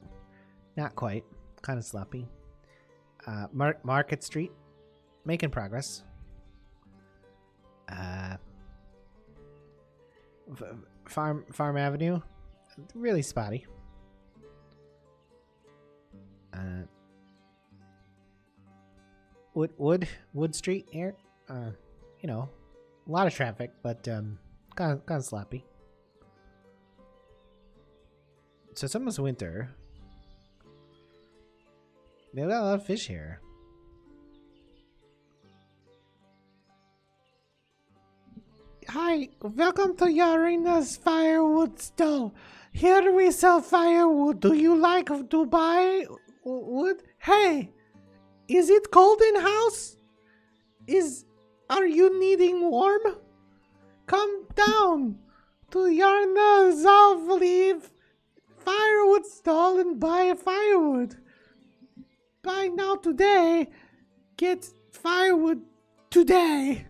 not quite, kind of sloppy. Market Street, making progress. Farm Avenue, really spotty. Wood Street here, a lot of traffic, but kind of sloppy. So it's almost winter. They've got a lot of fish here. Hi, welcome to Yarina's firewood stall. Here we sell firewood. Do you like to buy wood? Hey, is it cold in house? Are you needing warm? Come down to Yarina's Zavliv firewood stall and buy firewood. Buy now today. Get firewood today.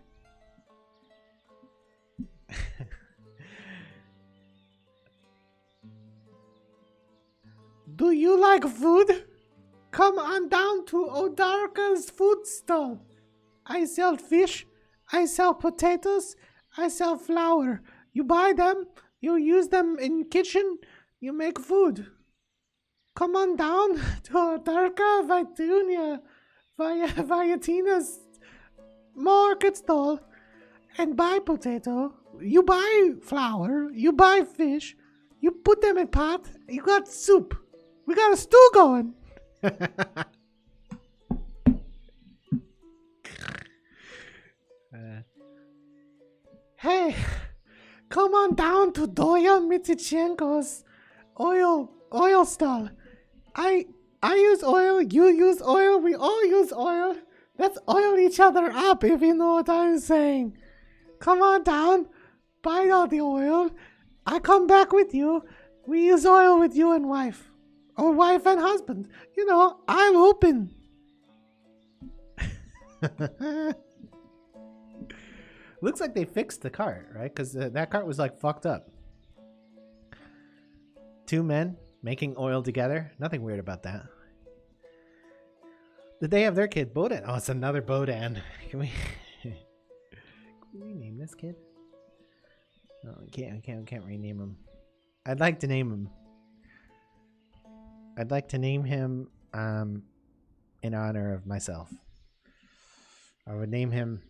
Do you like food? Come on down to Odarka's food stall. I sell fish, I sell potatoes, I sell flour. You buy them, you use them in kitchen, you make food. Come on down to Odarka Viatina's market stall and buy potato. You buy flour, you buy fish, you put them in pot, you got soup. We got a stew going. Hey, come on down to Doya Mitichenko's oil stall. I use oil, you use oil, we all use oil. Let's oil each other up, if you know what I'm saying. Come on down, buy all the oil. I come back with you. We use oil with you and wife. Or wife and husband. I'm open. Looks like they fixed the cart, right? Because that cart was like fucked up. 2 men making oil together. Nothing weird about that. Did they have their kid Bodan? Oh, it's another Bodan. Can we rename this kid? No, we can't rename him. I'd like to name him. I'd like to name him in honor of myself. I would name him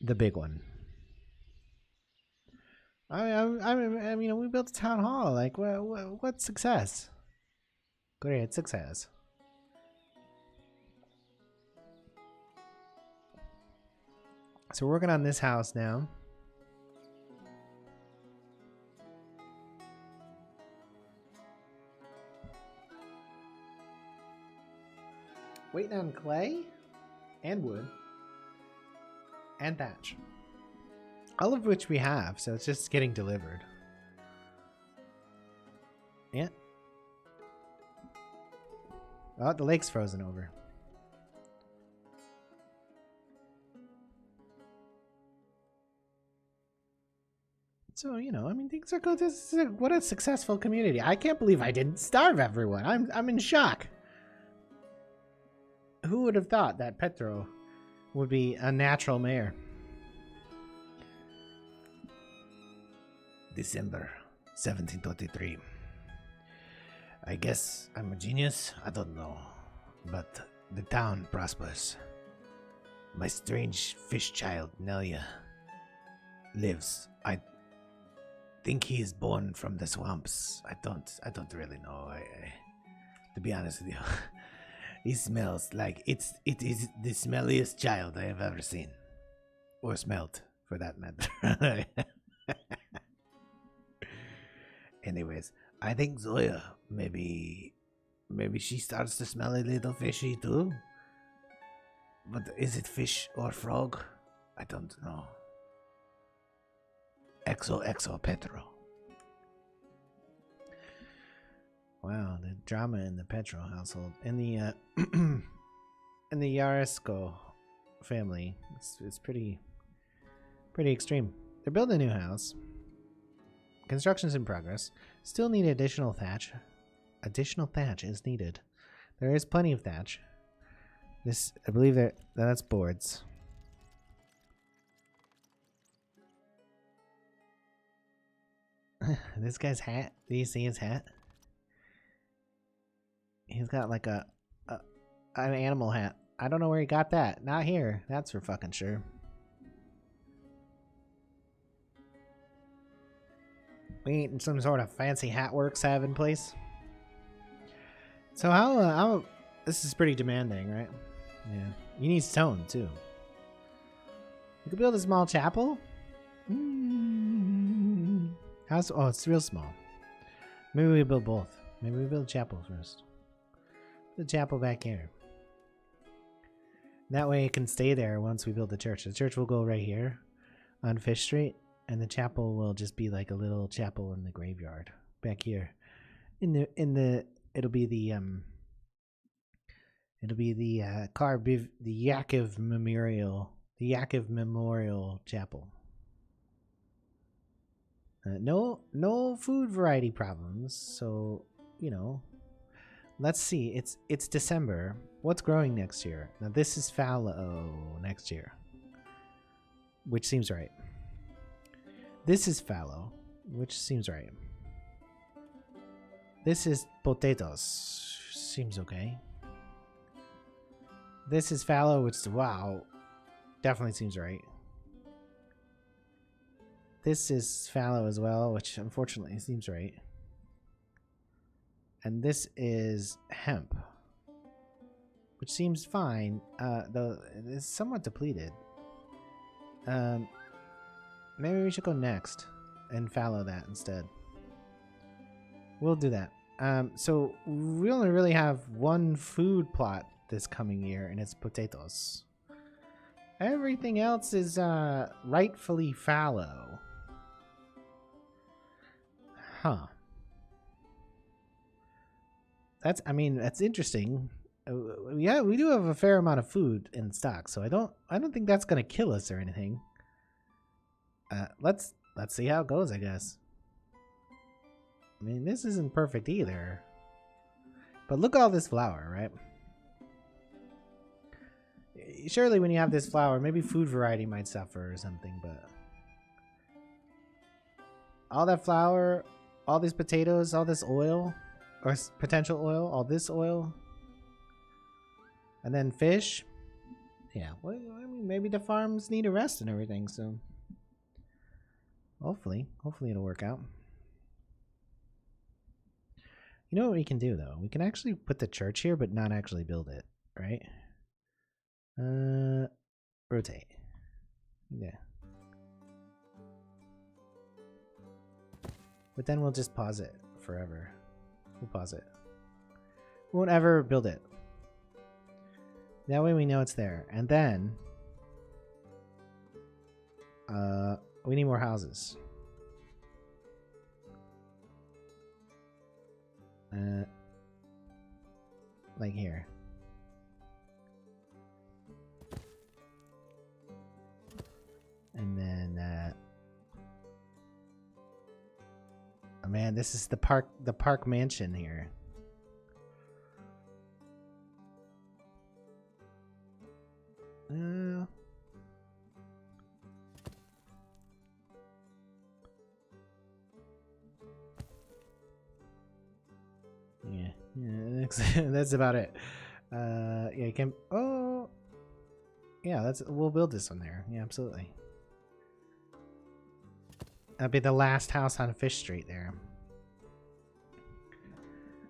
the Big One. I mean, we built a town hall. Like, what's success? Great success. So we're working on this house now. Waiting on clay and wood and thatch. All of which we have, so it's just getting delivered. Yeah. Oh, the lake's frozen over. So, you know, I mean, things are good. What a successful community. I can't believe I didn't starve everyone. I'm in shock. Who would have thought that Petro would be a natural mayor? December 1723. I guess I'm a genius. I don't know. But the town prospers. My strange fish child, Nelia, lives. I think he is born from the swamps. I don't really know. To be honest with you, he smells like it is the smelliest child I have ever seen, or smelled, for that matter. Anyways, I think Zoya maybe she starts to smell a little fishy too. But is it fish or frog? I don't know. XOXO Petro. Wow, the drama in the Petro household. In the in the Yaresco family, it's pretty extreme. They're building a new house. Construction's in progress. Still need additional thatch. Additional thatch is needed. There is plenty of thatch. This, I believe that's boards. This guy's hat. Do you see his hat? He's got like an animal hat. I don't know where he got that. Not here. That's for fucking sure. We ain't some sort of fancy hat works have in place. So how this is pretty demanding, right? Yeah. You need stone too. You could build a small chapel. How's oh, it's real small. Maybe we build both. Maybe we build a chapel first. The chapel back here. That way it can stay there once we build the church. The church will go right here on Fish Street. And the chapel will just be like a little chapel in the graveyard back here. It'll be the Yakov Memorial Chapel. No food variety problems. So, you know, let's see. It's December. What's growing next year? Now this is fallow next year, which seems right. This is fallow, which seems right. This is potatoes. Seems okay. This is fallow, which is wow. Definitely seems right. This is fallow as well, which unfortunately seems right. And this is hemp, which seems fine, though it is somewhat depleted. Maybe we should go next and fallow that instead. We'll do that. So we only really have one food plot this coming year, and it's potatoes. Everything else is rightfully fallow. Huh. That's interesting. Yeah, we do have a fair amount of food in stock, so I don't think that's gonna kill us or anything. Let's see how it goes, I guess. I mean, this isn't perfect either. But look at all this flour, right? Surely when you have this flour, maybe food variety might suffer or something, but all that flour, all these potatoes, all this oil, or potential oil, all this oil, and then fish. Yeah, well, I mean, maybe the farms need a rest and everything, so hopefully it'll work out. You know what we can do, though? We can actually put the church here, but not actually build it, right? Rotate. Yeah. But then we'll just pause it forever. We'll pause it. We won't ever build it. That way we know it's there. And then we need more houses. Like here. And then oh man, this is the park mansion here. Yeah, that's about it. Yeah, you can. Oh, yeah, we'll build this one there. Yeah, absolutely. That'd be the last house on Fish Street there.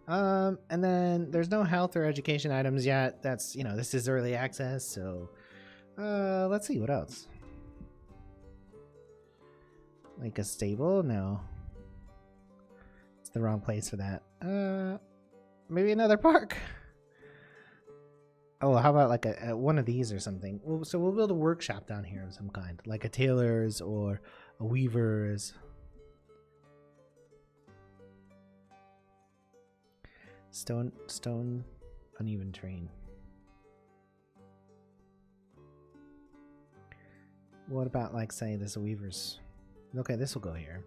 And then there's no health or education items yet. That's, this is early access, so let's see what else. Like a stable? No. It's the wrong place for that. Maybe another park. Oh, how about like a one of these or something? So we'll build a workshop down here of some kind, like a tailor's or a weaver's. Stone, uneven terrain. What about, like, say this weaver's? Okay, this will go here.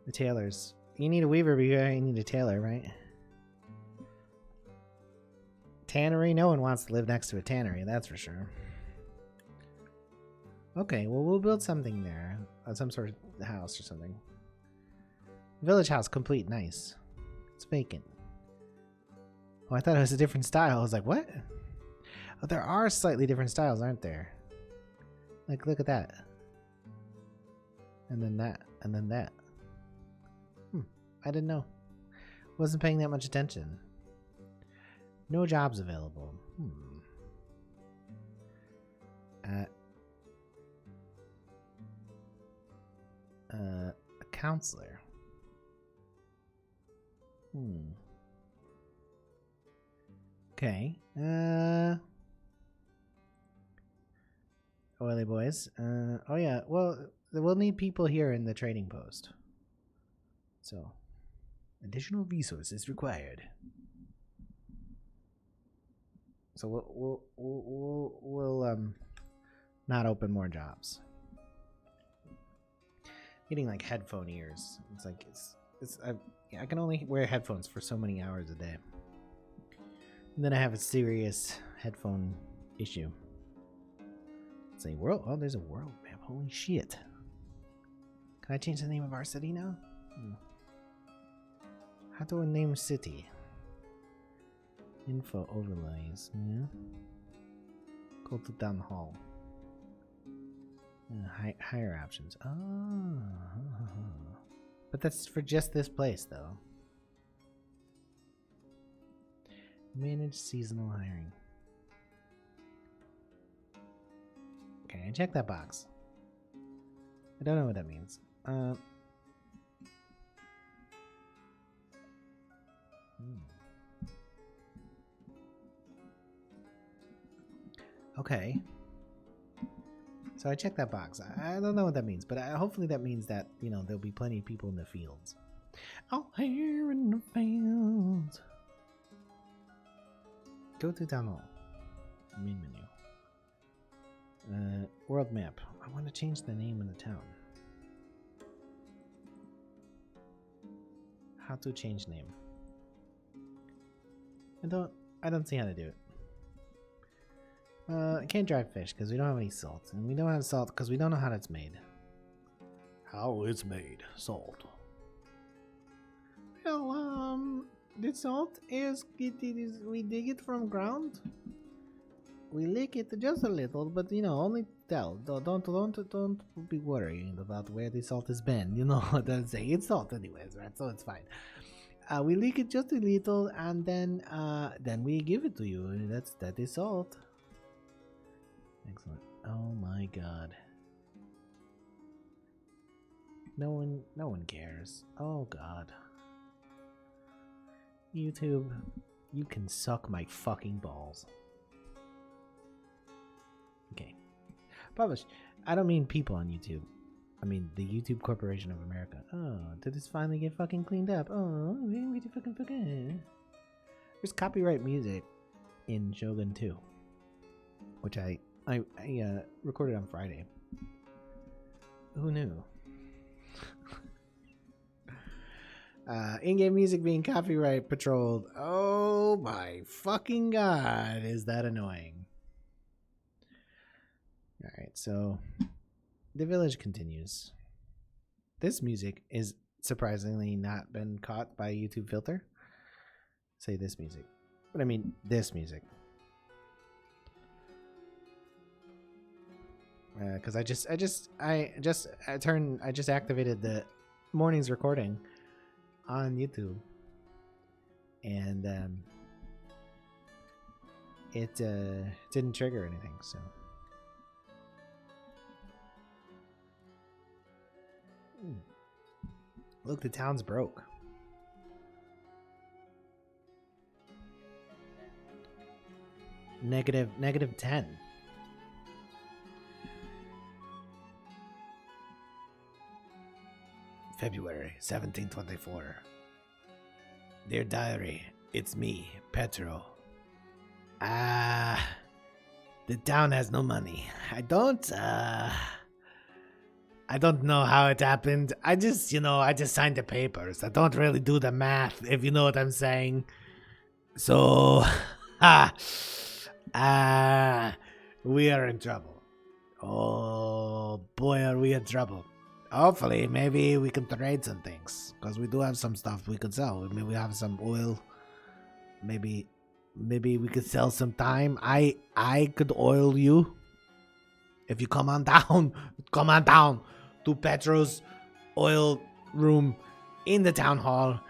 The tailor's. You need a weaver, but you need a tailor, right? Tannery? No one wants to live next to a tannery, that's for sure. Okay, well, we'll build something there. Some sort of house or something. Village house complete, nice. It's vacant. Oh, I thought it was a different style. I was like, what? Oh, there are slightly different styles, aren't there? Like, look at that. And then that. And then that. I didn't know. Wasn't paying that much attention. No jobs available. A counselor. Okay. Oily boys. Oh yeah. Well, we'll need people here in the trading post. So, additional resources required. So we'll not open more jobs. Getting like headphone ears. It's like I can only wear headphones for so many hours a day. And then I have a serious headphone issue. It's a world. Oh, there's a world map. Holy shit! Can I change the name of our city now? How do I name city? Info overlays. Yeah. Go to down the hall. Higher options. Oh. But that's for just this place, though. Manage seasonal hiring. Okay, I checked that box. I don't know what that means. Okay. So I checked that box. I don't know what that means, but hopefully that means that, there'll be plenty of people in the fields. Out here in the fields. Go to town hall. Main menu. World map. I want to change the name of the town. How to change name? I don't see how to do it. I can't dry fish because we don't have any salt, and we don't have salt because we don't know how it's made. How it's made? Salt. Well, the salt is we dig it from ground. We lick it just a little, but only tell. Don't be worrying about where the salt has been. Don't say it's salt anyways, right? So it's fine. We lick it just a little, and then we give it to you. That is salt. Excellent. Oh my god. No one cares. Oh god. YouTube, you can suck my fucking balls. Okay. Publish. I don't mean people on YouTube. I mean the YouTube Corporation of America. Oh, did this finally get fucking cleaned up? Oh, we fucking. There's copyright music in Shogun 2, which I recorded on Friday. Who knew? In-game music being copyright patrolled. Oh my fucking god, is that annoying? Alright, so the village continues. This music is surprisingly not been caught by YouTube filter. Say this music. But I mean this music. Because I just activated the morning's recording on YouTube, and it didn't trigger anything. So look, the town's broke. Negative 10. February 1724. Dear diary, it's me, Petro. The town has no money. I don't know how it happened. I just signed the papers. I don't really do the math, if you know what I'm saying. So, we are in trouble. Oh boy, are we in trouble. Hopefully, maybe we can trade some things, because we do have some stuff we could sell. Maybe we have some oil. Maybe we could sell some time. I could oil you. If you come on down to Petro's oil room in the town hall.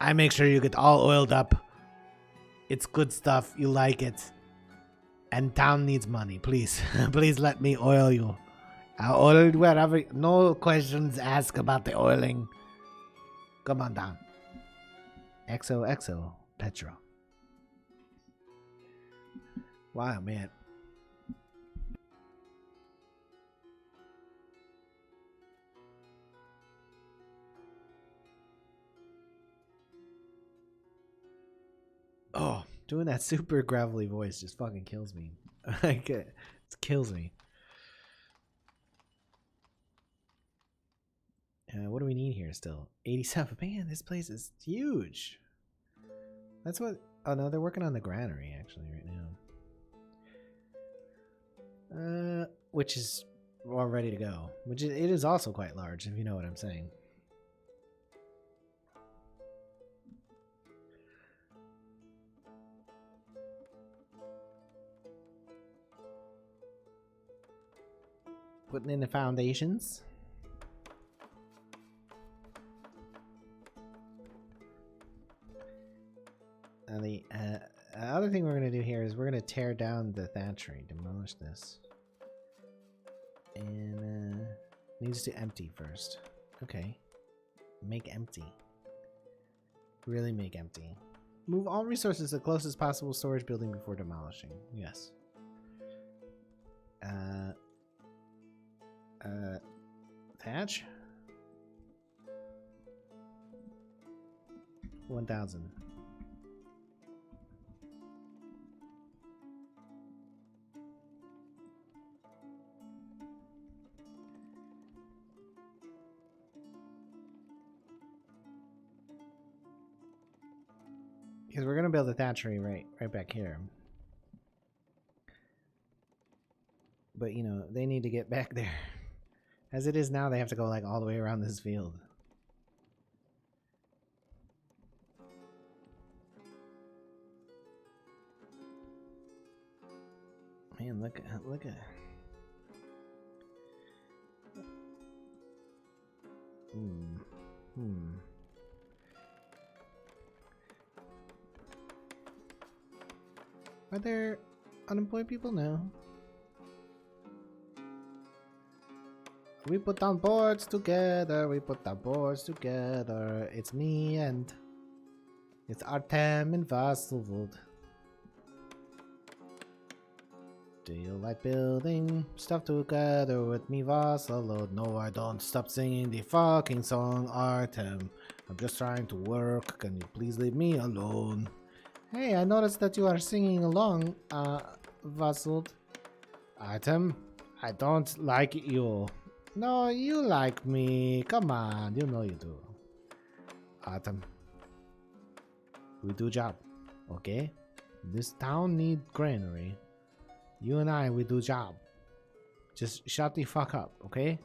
I make sure you get all oiled up. It's good stuff. You like it. And town needs money. Please, please let me oil you. I'll oil wherever. No questions asked about the oiling. Come on down. XOXO Petro. Wow, man. Oh, doing that super gravelly voice just fucking kills me. It kills me. What do we need here still? 87. Man, this place is huge. That's what... Oh, no, they're working on the granary, actually, right now. Which is all ready to go. It is also quite large, if you know what I'm saying. Putting in the foundations. And the other thing we're going to do here is we're going to tear down the thatchery, demolish this. And needs to empty first. Okay. Make empty. Really make empty. Move all resources to the closest possible storage building before demolishing. Yes. Thatch? 1,000. Because we're gonna build a thatchery right back here. But you know, they need to get back there. As it is now, they have to go like all the way around this field. Man, look at. Are there unemployed people? No. We put down boards together. We put down boards together. It's me and it's Artem and Vasselwood. Do you like building stuff together with me, Vasselwood? No, I don't. Stop singing the fucking song, Artem. I'm just trying to work. Can you please leave me alone? Hey, I noticed that you are singing along, Vasselwood. Artem, I don't like you. No, you like me. Come on, you know you do. Artem, we do job, okay? This town need granary. You and I, we do job. Just shut the fuck up, okay?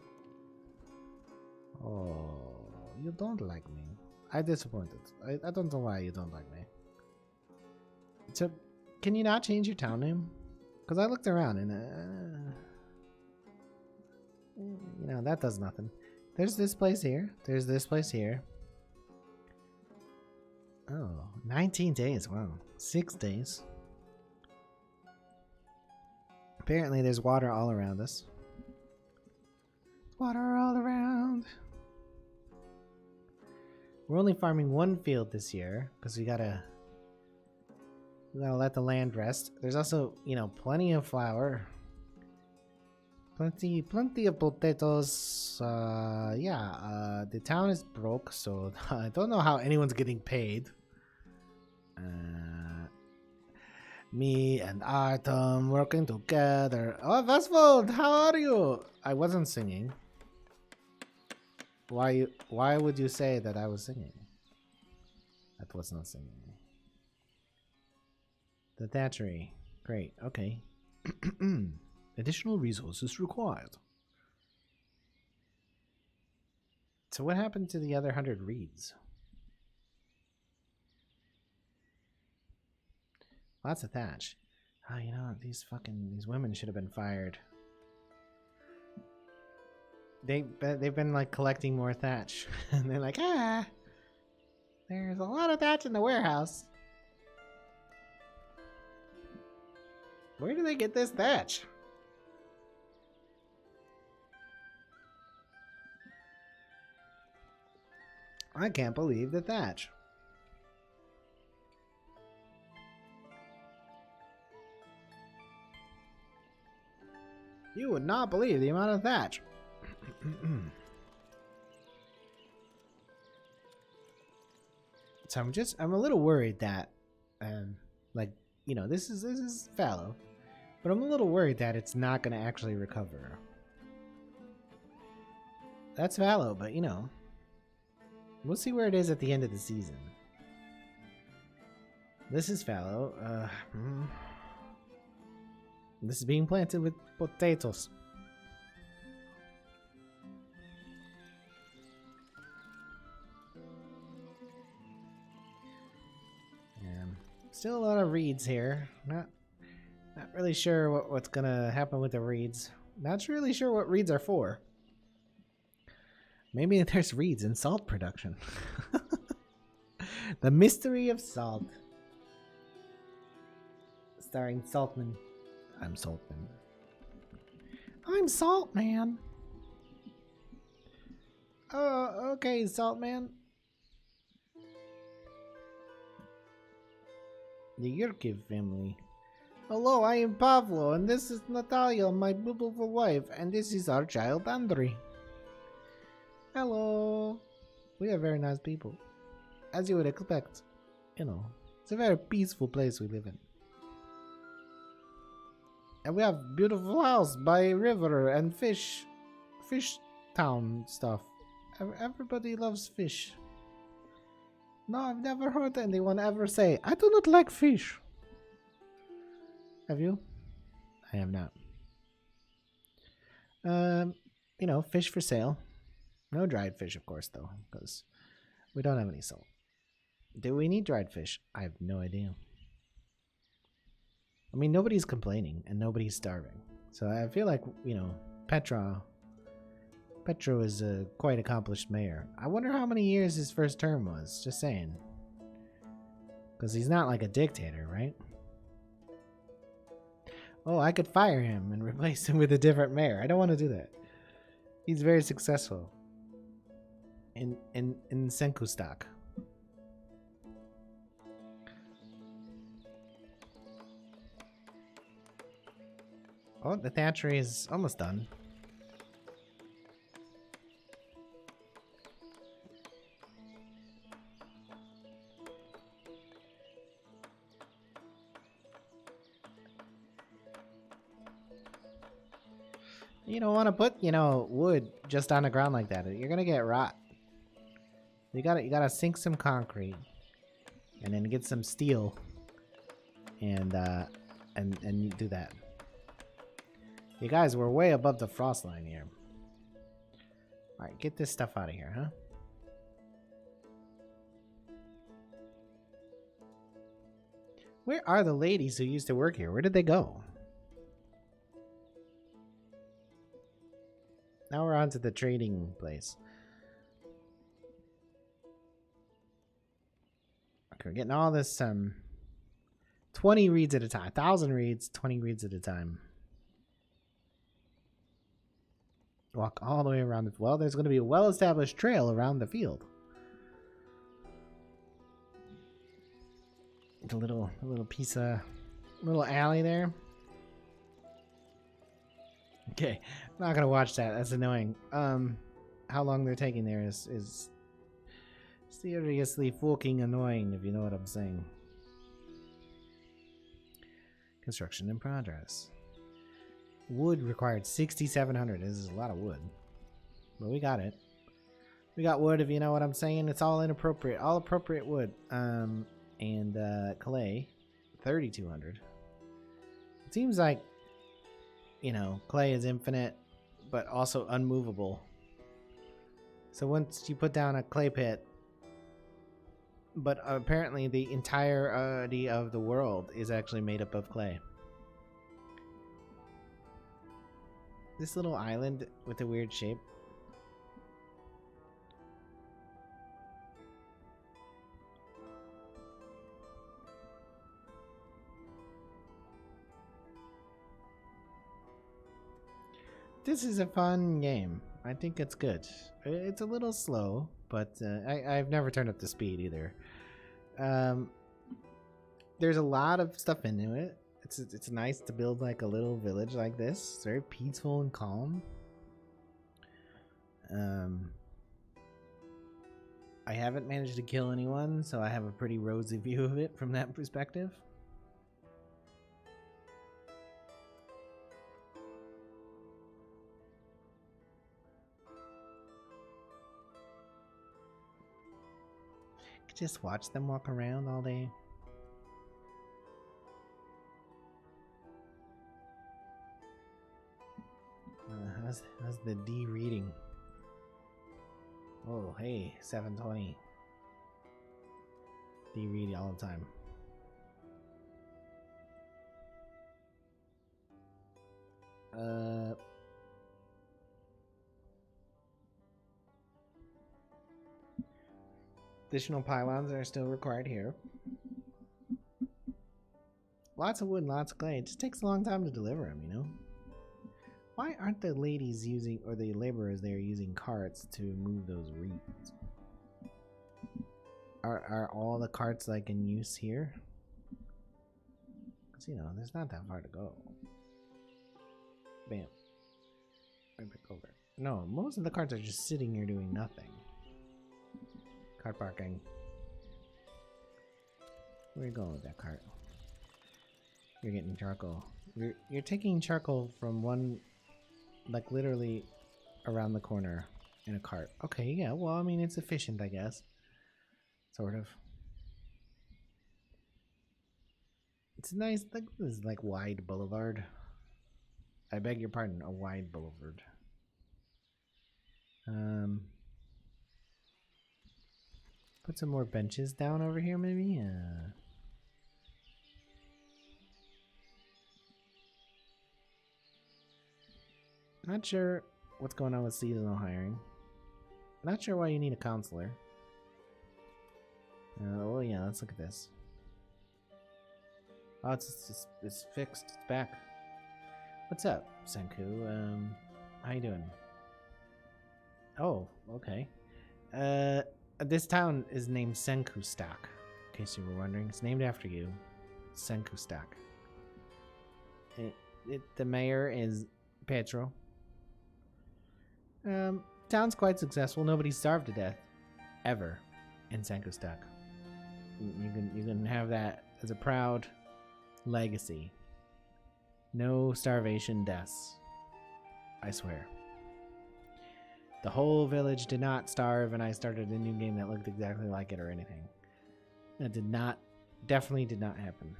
Oh, you don't like me. I'm disappointed. I don't know why you don't like me. So, can you not change your town name? Because I looked around and, you know, that does nothing. There's this place here. There's this place here. Oh, 19 days. Wow. 6 days. Apparently there's water all around us. Water all around. We're only farming one field this year because we gotta let the land rest. There's also, you know, plenty of flour. Plenty of potatoes. The town is broke, so I don't know how anyone's getting paid. Me and Artem working together. Oh, Vesvold, how are you? I wasn't singing. Why would you say that I was singing? That was not singing. The thatchery. Great, okay. Additional resources required. So what happened to the other 100 reeds? Lots of thatch. Oh, you know, these women should have been fired. They've been like collecting more thatch. And they're like, there's a lot of thatch in the warehouse. Where do they get this thatch? I can't believe the thatch. You would not believe the amount of thatch. So I'm a little worried that, like, you know, this is fallow, but I'm a little worried that it's not going to actually recover. That's fallow, but you know, we'll see where it is at the end of the season. This is fallow. This is being planted with potatoes. Still a lot of reeds here. Not really sure what's gonna happen with the reeds. Not really sure what reeds are for. Maybe there's reeds in salt production. The mystery of salt. Starring Saltman. I'm Saltman. I'm Saltman. Oh, okay, Saltman. The Yurkiv family. Hello, I am Pavlo, and this is Natalia, my beautiful wife, and this is our child, Andrei. Hello. We are very nice people. As you would expect. You know, it's a very peaceful place we live in. And we have beautiful house by river and fish town stuff. Everybody loves fish. No, I've never heard anyone ever say. I do not like fish. Have you? I have not. Fish for sale. No dried fish, of course, though, because we don't have any salt. Do we need dried fish? I have no idea. I mean, nobody's complaining and nobody's starving. So I feel like, Petro is a quite accomplished mayor. I wonder how many years his first term was. Just saying. Because he's not like a dictator, right? Oh, I could fire him and replace him with a different mayor. I don't want to do that. He's very successful. In Senku stock. Oh, the thatchery is almost done. You don't want to put, wood just on the ground like that. You're gonna get rot. You gotta sink some concrete, and then get some steel, and you do that. You guys, we're way above the frost line here. All right, get this stuff out of here, huh? Where are the ladies who used to work here? Where did they go? Now we're on to the trading place. Okay, we're getting all this 20 reeds at a time. 1,000 reeds, 20 reeds at a time. Walk all the way around the... Well, there's going to be a well-established trail around the field. A little piece of... little alley there. Okay, I'm not gonna watch that. That's annoying. How long they're taking there is seriously fucking annoying, if you know what I'm saying. Construction in progress. Wood required 6,700. This is a lot of wood, but we got it. We got wood, if you know what I'm saying. It's all inappropriate, all appropriate wood. And clay, 3,200. It seems like, clay is infinite, but also unmovable. So once you put down a clay pit, but apparently the entirety of the world is actually made up of clay. This little island with a weird shape. This is a fun game. I think it's good. It's a little slow, but I've never turned up the speed either. There's a lot of stuff into it. It's nice to build like a little village like this. It's very peaceful and calm. I haven't managed to kill anyone, so I have a pretty rosy view of it from that perspective. Just watch them walk around all day. How's the D reading? Oh, hey, 720. D reading all the time. Additional pylons are still required here. Lots of wood and lots of clay. It just takes a long time to deliver them, Why aren't the ladies using, or the laborers there, using carts to move those reeds? Are all the carts like in use here? Because, there's not that far to go. Bam. Right back over. No, most of the carts are just sitting here doing nothing. Cart parking. Where are you going with that cart? You're getting charcoal. You're taking charcoal from one, like literally around the corner in a cart. Okay, yeah, well, I mean, it's efficient, I guess. sort of. It's nice. Like this is like wide boulevard. I beg your pardon, a wide boulevard. Put some more benches down over here, maybe. Not sure what's going on with seasonal hiring. Not sure why you need a counselor. Oh yeah, let's look at this. Oh, it's fixed. It's back. What's up, Senku? How you doing? Oh, okay. This town is named Senku Stock. In case you were wondering, it's named after you, Senku Stock. The mayor is Petro. Town's quite successful. Nobody starved to death, ever, in Senku Stock. You can have that as a proud legacy. No starvation deaths. I swear. The whole village did not starve, and I started a new game that looked exactly like it or anything. That definitely did not happen.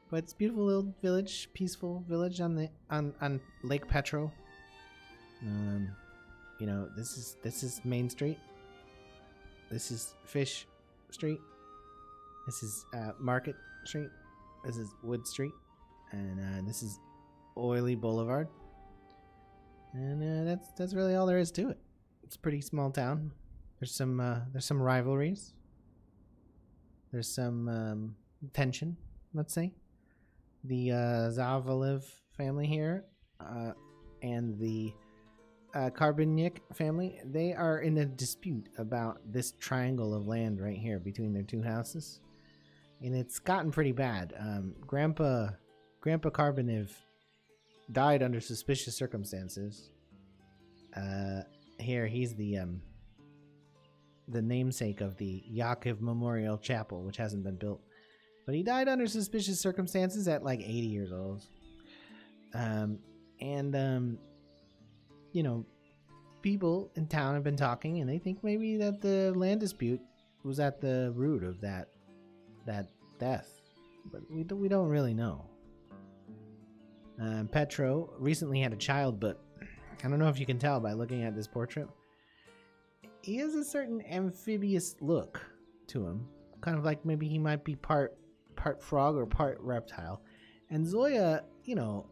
But it's a beautiful little village, peaceful village on Lake Petro. You know, this is Main Street. This is Fish Street. This is Market Street. This is Wood Street, and this is Oily Boulevard. And that's really all there is to it. It's a pretty small town. There's some rivalries. There's some tension, let's say. The Zavalev family here and the Karbunnik family, they are in a dispute about this triangle of land right here between their two houses. And it's gotten pretty bad. Grandpa Karbanev died under suspicious circumstances. Here he's the namesake of the Yakov Memorial Chapel, which hasn't been built. But he died under suspicious circumstances at like 80 years old. You know, people in town have been talking, and they think maybe that the land dispute was at the root of that death. But we don't really know. Petro recently had a child, but I don't know if you can tell by looking at this portrait. He has a certain amphibious look to him. Kind of like maybe he might be part frog or part reptile. And Zoya, you know,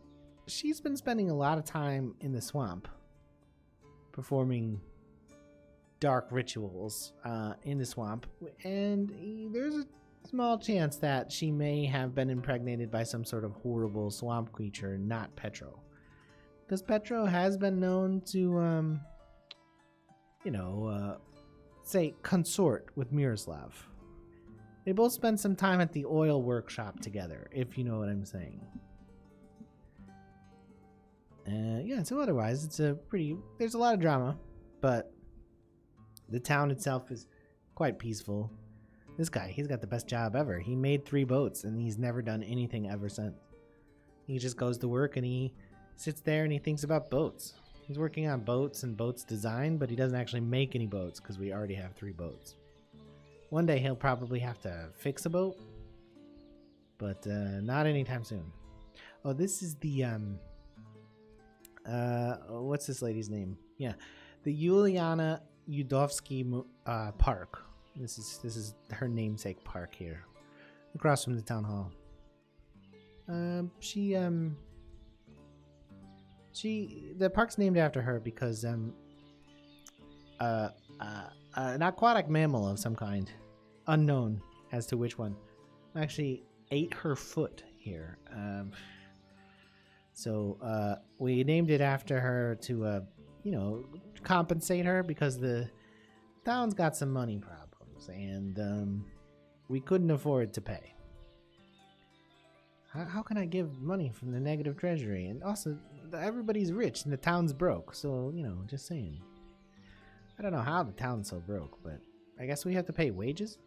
she's been spending a lot of time in the swamp performing dark rituals in the swamp. And there's a small chance that she may have been impregnated by some sort of horrible swamp creature, not Petro. Because Petro has been known to, say, consort with Miroslav. They both spent some time at the oil workshop together, if you know what I'm saying. Yeah, so otherwise, there's a lot of drama, but the town itself is quite peaceful. This guy, he's got the best job ever. He made 3 boats, and he's never done anything ever since. He just goes to work, and he sits there, and he thinks about boats. He's working on boats and boats design, but he doesn't actually make any boats, because we already have 3 boats. One day, he'll probably have to fix a boat, but not anytime soon. Oh, this is the, what's this lady's name? Yeah, the Yuliana Udovsky Park. This is her namesake park here, across from the town hall. The park's named after her because an aquatic mammal of some kind, unknown as to which one, actually ate her foot here. So we named it after her to, compensate her because the town's got some money problems and we couldn't afford to pay. How can I give money from the negative treasury? And also, everybody's rich and the town's broke. So, just saying. I don't know how the town's so broke, but I guess we have to pay wages?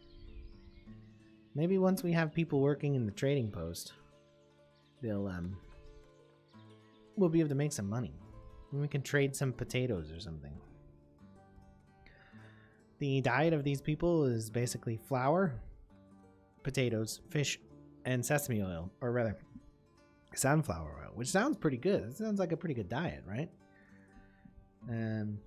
Maybe once we have people working in the trading post, we'll be able to make some money. We can trade some potatoes or something. The diet of these people is basically flour, potatoes, fish, and sesame oil, or rather, sunflower oil, which sounds pretty good. It sounds like a pretty good diet, right? And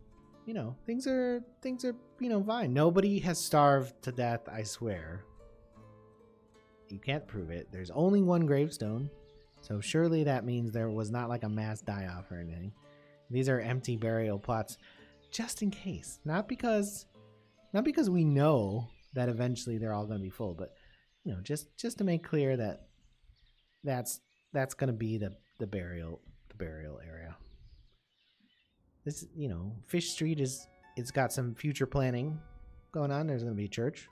you know, things are fine. Nobody has starved to death, I swear. You can't prove it. There's only one gravestone, so surely that means there was not like a mass die-off or anything. These are empty burial plots, just in case. Not because we know that eventually they're all going to be full, but you know, just to make clear that that's going to be the burial area. This, you know, Fish Street it's got some future planning going on. There's going to be a church.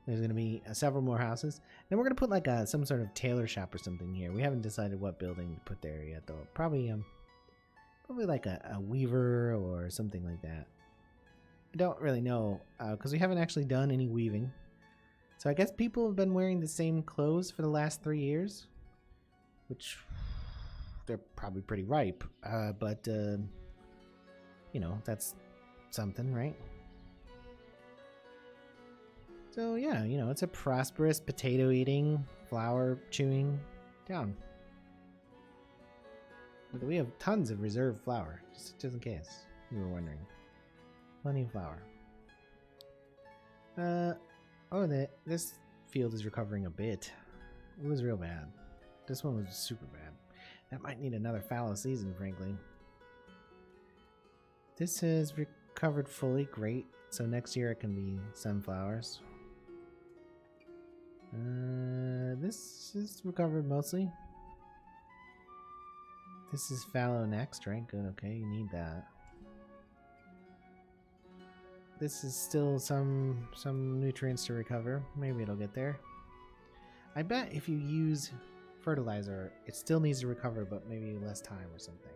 There's going to be several more houses. And we're going to put like some sort of tailor shop or something here. We haven't decided what building to put there yet, though. Probably like a weaver or something like that. I don't really know because we haven't actually done any weaving. So I guess people have been wearing the same clothes for the last 3 years, which they're probably pretty ripe. But you know, that's something, right? So yeah, you know, it's a prosperous potato eating, flour chewing town. We have tons of reserve flour, just in case you were wondering. Plenty of flour. This field is recovering a bit. It was real bad. This one was super bad. That might need another fallow season, frankly. This has recovered fully, great. So next year it can be sunflowers. This is recovered mostly. This is fallow next, right? Good, okay, you need that. This is still some nutrients to recover. Maybe it'll get there. I bet if you use fertilizer, it still needs to recover, but maybe less time or something.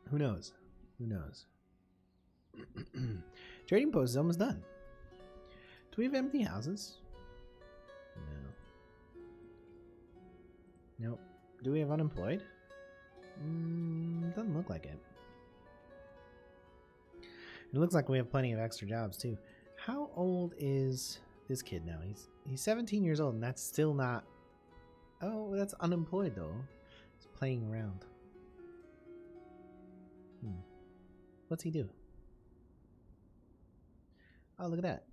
Who knows? Who knows? Trading post is almost done. Do we have empty houses? No. Nope. Do we have unemployed? Doesn't look like it. It looks like we have plenty of extra jobs too. How old is this kid now? He's 17 years old, and that's still not. Oh, that's unemployed though. He's playing around. What's he do? Oh, look at that.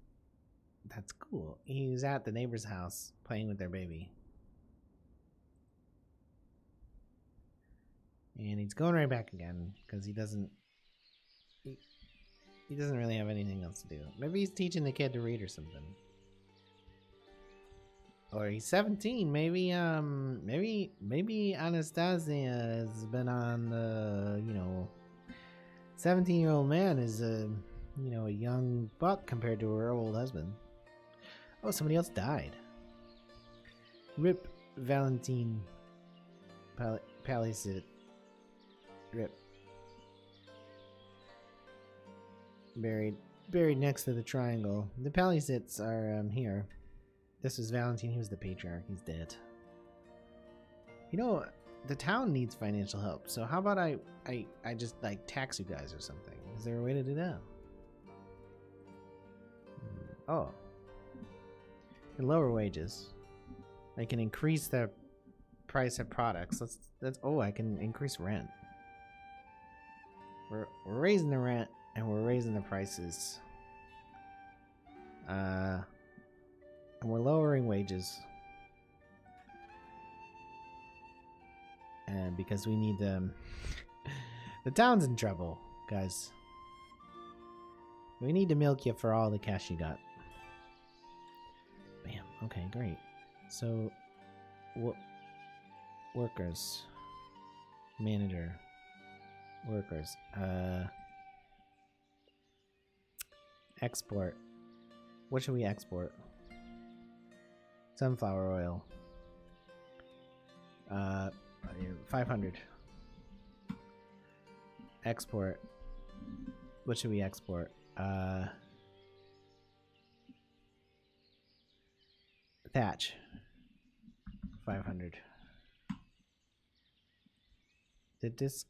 That's cool. He's at the neighbor's house playing with their baby. And he's going right back again because he doesn't really have anything else to do. Maybe he's teaching the kid to read or something. Or he's 17. Maybe Anastasia has been on the, 17-year-old man is a young buck compared to her old husband. Oh, somebody else died. Rip Valentine Palisade. Rip. Buried next to the triangle. The Palisades are here. This was Valentine. He was the patriarch. He's dead. The town needs financial help. So how about I just like tax you guys or something? Is there a way to do that? Oh. And lower wages. I can increase the price of products. I can increase rent. We're raising the rent and we're raising the prices. And we're lowering wages. And because we need them. The town's in trouble, guys. We need to milk you for all the cash you got. Bam. Okay, great. So, workers. Manager. Workers. Export. What should we export? Sunflower oil. 500. Export. What should we export? Thatch. 500. Did this...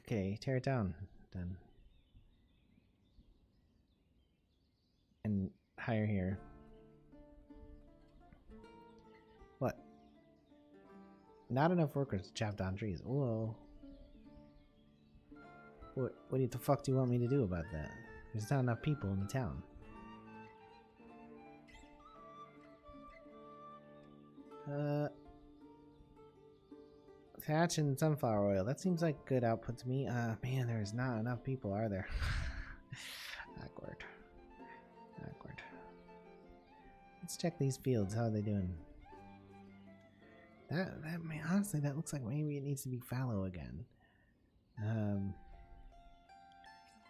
Okay, tear it down, then. And hire here. What? Not enough workers to chop down trees. Whoa. What the fuck do you want me to do about that? There's not enough people in the town. Thatch and sunflower oil. That seems like good output to me. Man, there's not enough people, are there? Awkward. Awkward. Let's check these fields. How are they doing? That man, honestly, that looks like maybe it needs to be fallow again.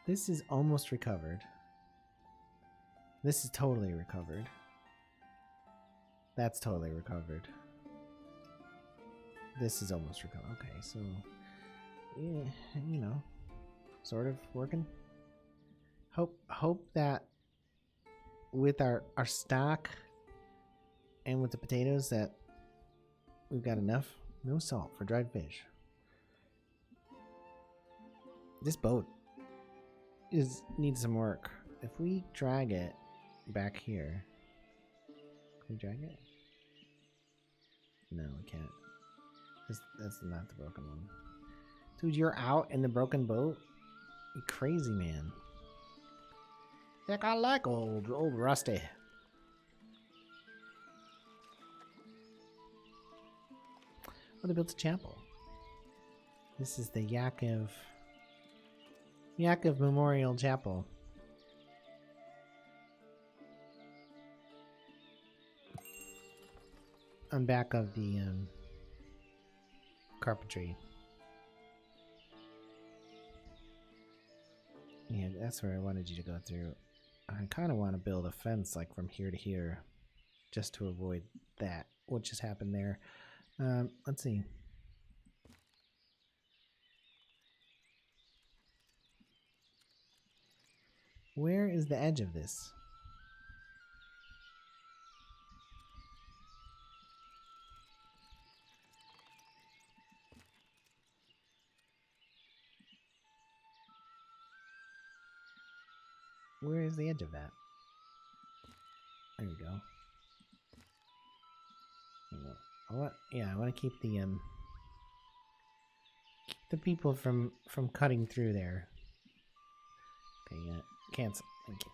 This is almost recovered. This is totally recovered. That's totally recovered. This is almost recovered. Okay, so yeah, you know, sort of working. Hope that with our stock and with the potatoes that we've got enough. No salt for dried fish. This boat needs some work. If we drag it back here, can we drag it? No, we can't. That's not the broken one. Dude, you're out in the broken boat? You crazy man. Heck, I like old Rusty. Oh, they built a chapel. This is the Yakov Memorial Chapel. On back of the carpentry. Yeah, that's where I wanted you to go through. I kind of want to build a fence like from here to here, just to avoid that. What just happened there? Let's see. Where is the edge of this? Where is the edge of that? There we go. There we go. I want to keep the people from cutting through there. Okay, yeah. Cancel. Thank you.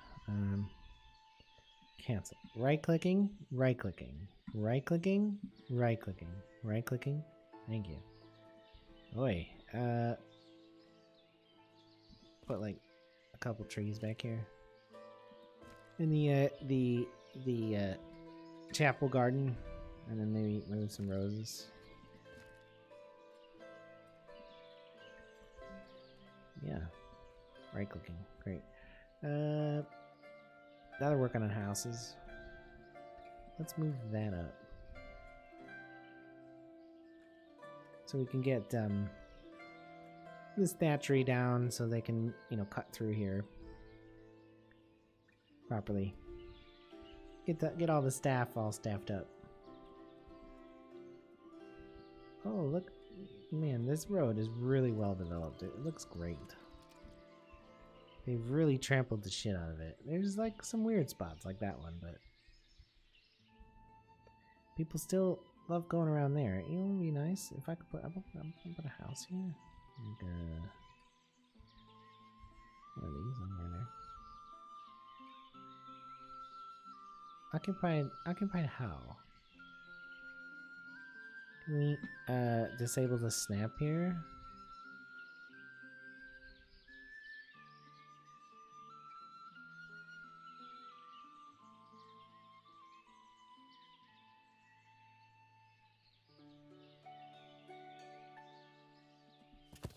Cancel. Right-clicking. Right-clicking. Right-clicking. Right-clicking. Right-clicking. Thank you. Oi. Put like a couple trees back here. In the chapel garden, and then maybe move some roses. Yeah. Right-clicking. Great. Now they're working on houses. Let's move that up. So we can get this thatchery down so they can, you know, cut through here properly. Get all the staff all staffed up. Oh, look. Man, this road is really well developed. It looks great. They've really trampled the shit out of it. There's like some weird spots like that one, but people still love going around there. You know, it would be nice if I could put a house here. Like one of these somewhere there. Occupied how? Can we disable the snap here?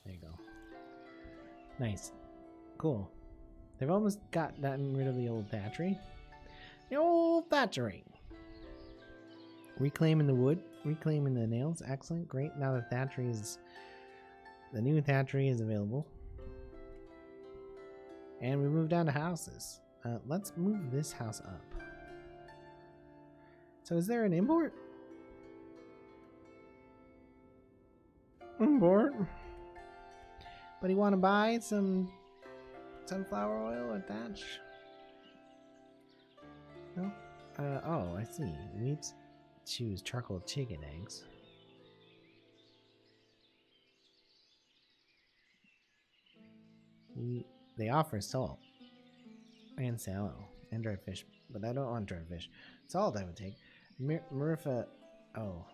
There you go. Nice. Cool. They've almost gotten rid of the old thatchery. The old thatchery. Reclaiming the wood. Reclaiming the nails. Excellent. Great. Now the thatchery is... The new thatchery is available. And we moved down to houses. Let's move this house up. So is there an import? I'm bored. But you want to buy some sunflower oil or thatch? No? Oh, I see. We need to choose charcoal chicken eggs. They offer salt and sallow and dried fish, but I don't want dried fish. Salt I would take. Marifa. Oh.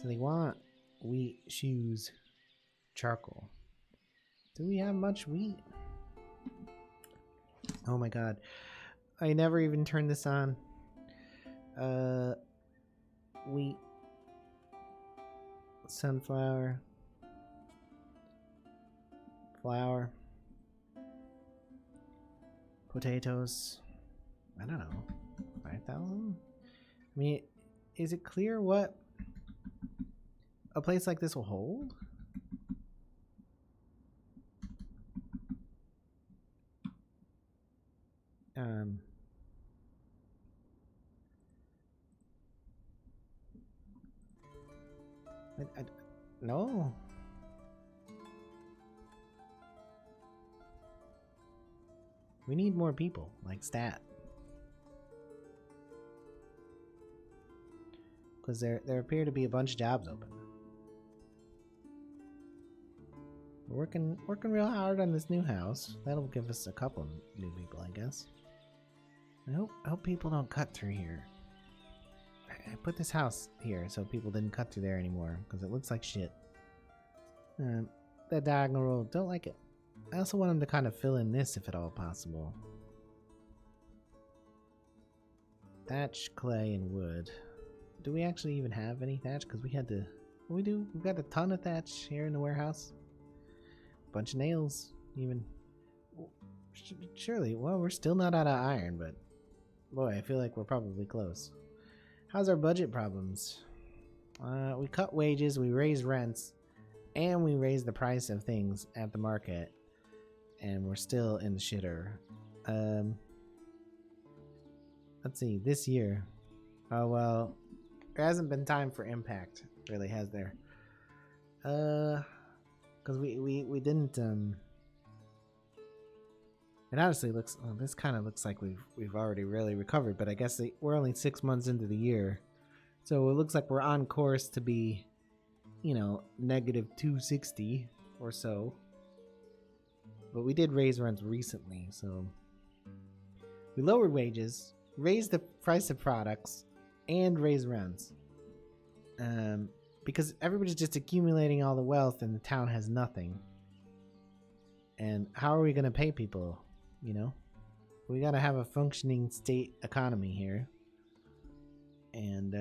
So they want wheat, shoes, charcoal. Do we have much wheat? Oh my god. I never even turned this on. Wheat. Sunflower. Flour. Potatoes. I don't know. 5,000? I mean, is it clear what a place like this will hold? No. We need more people, like stat. Because there appear to be a bunch of jobs open. We're working real hard on this new house. That'll give us a couple new people, I guess. I hope people don't cut through here. I put this house here so people didn't cut through there anymore, because it looks like shit. That diagonal road, don't like it. I also want them to kind of fill in this if at all possible. Thatch, clay, and wood. Do we actually even have any thatch? Because we had to... We do. We've got a ton of thatch here in the warehouse. Bunch of nails, even. Surely, well, we're still not out of iron, but... Boy, I feel like we're probably close. How's our budget problems? We cut wages, we raised rents, and we raised the price of things at the market. And we're still in the shitter. Let's see, this year. Oh, well, there hasn't been time for impact, really, has there? Because we didn't, It honestly looks, well, this kind of looks like we've already really recovered, but I guess we're only 6 months into the year. So it looks like we're on course to be, you know, negative 260 or so. But we did raise rents recently, so we lowered wages, raised the price of products, and raised rents. Because everybody's just accumulating all the wealth and the town has nothing. And how are we going to pay people, you know? We got to have a functioning state economy here. And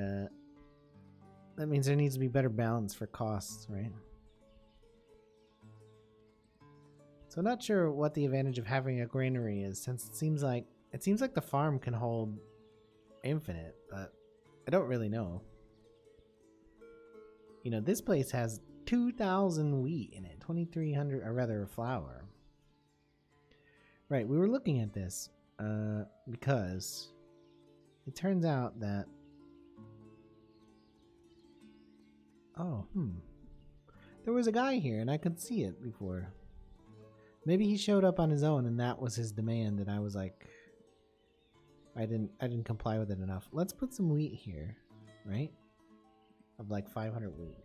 that means there needs to be better balance for costs, right? So I'm not sure what the advantage of having a granary is, since it seems like the farm can hold infinite, but I don't really know. You know, this place has 2,000 wheat in it, 2,300, or rather flour. Right, we were looking at this because it turns out that there was a guy here and I could see it before. Maybe he showed up on his own and that was his demand, and I was like, I didn't comply with it enough. Let's put some wheat here, right? Of like 500 wheat.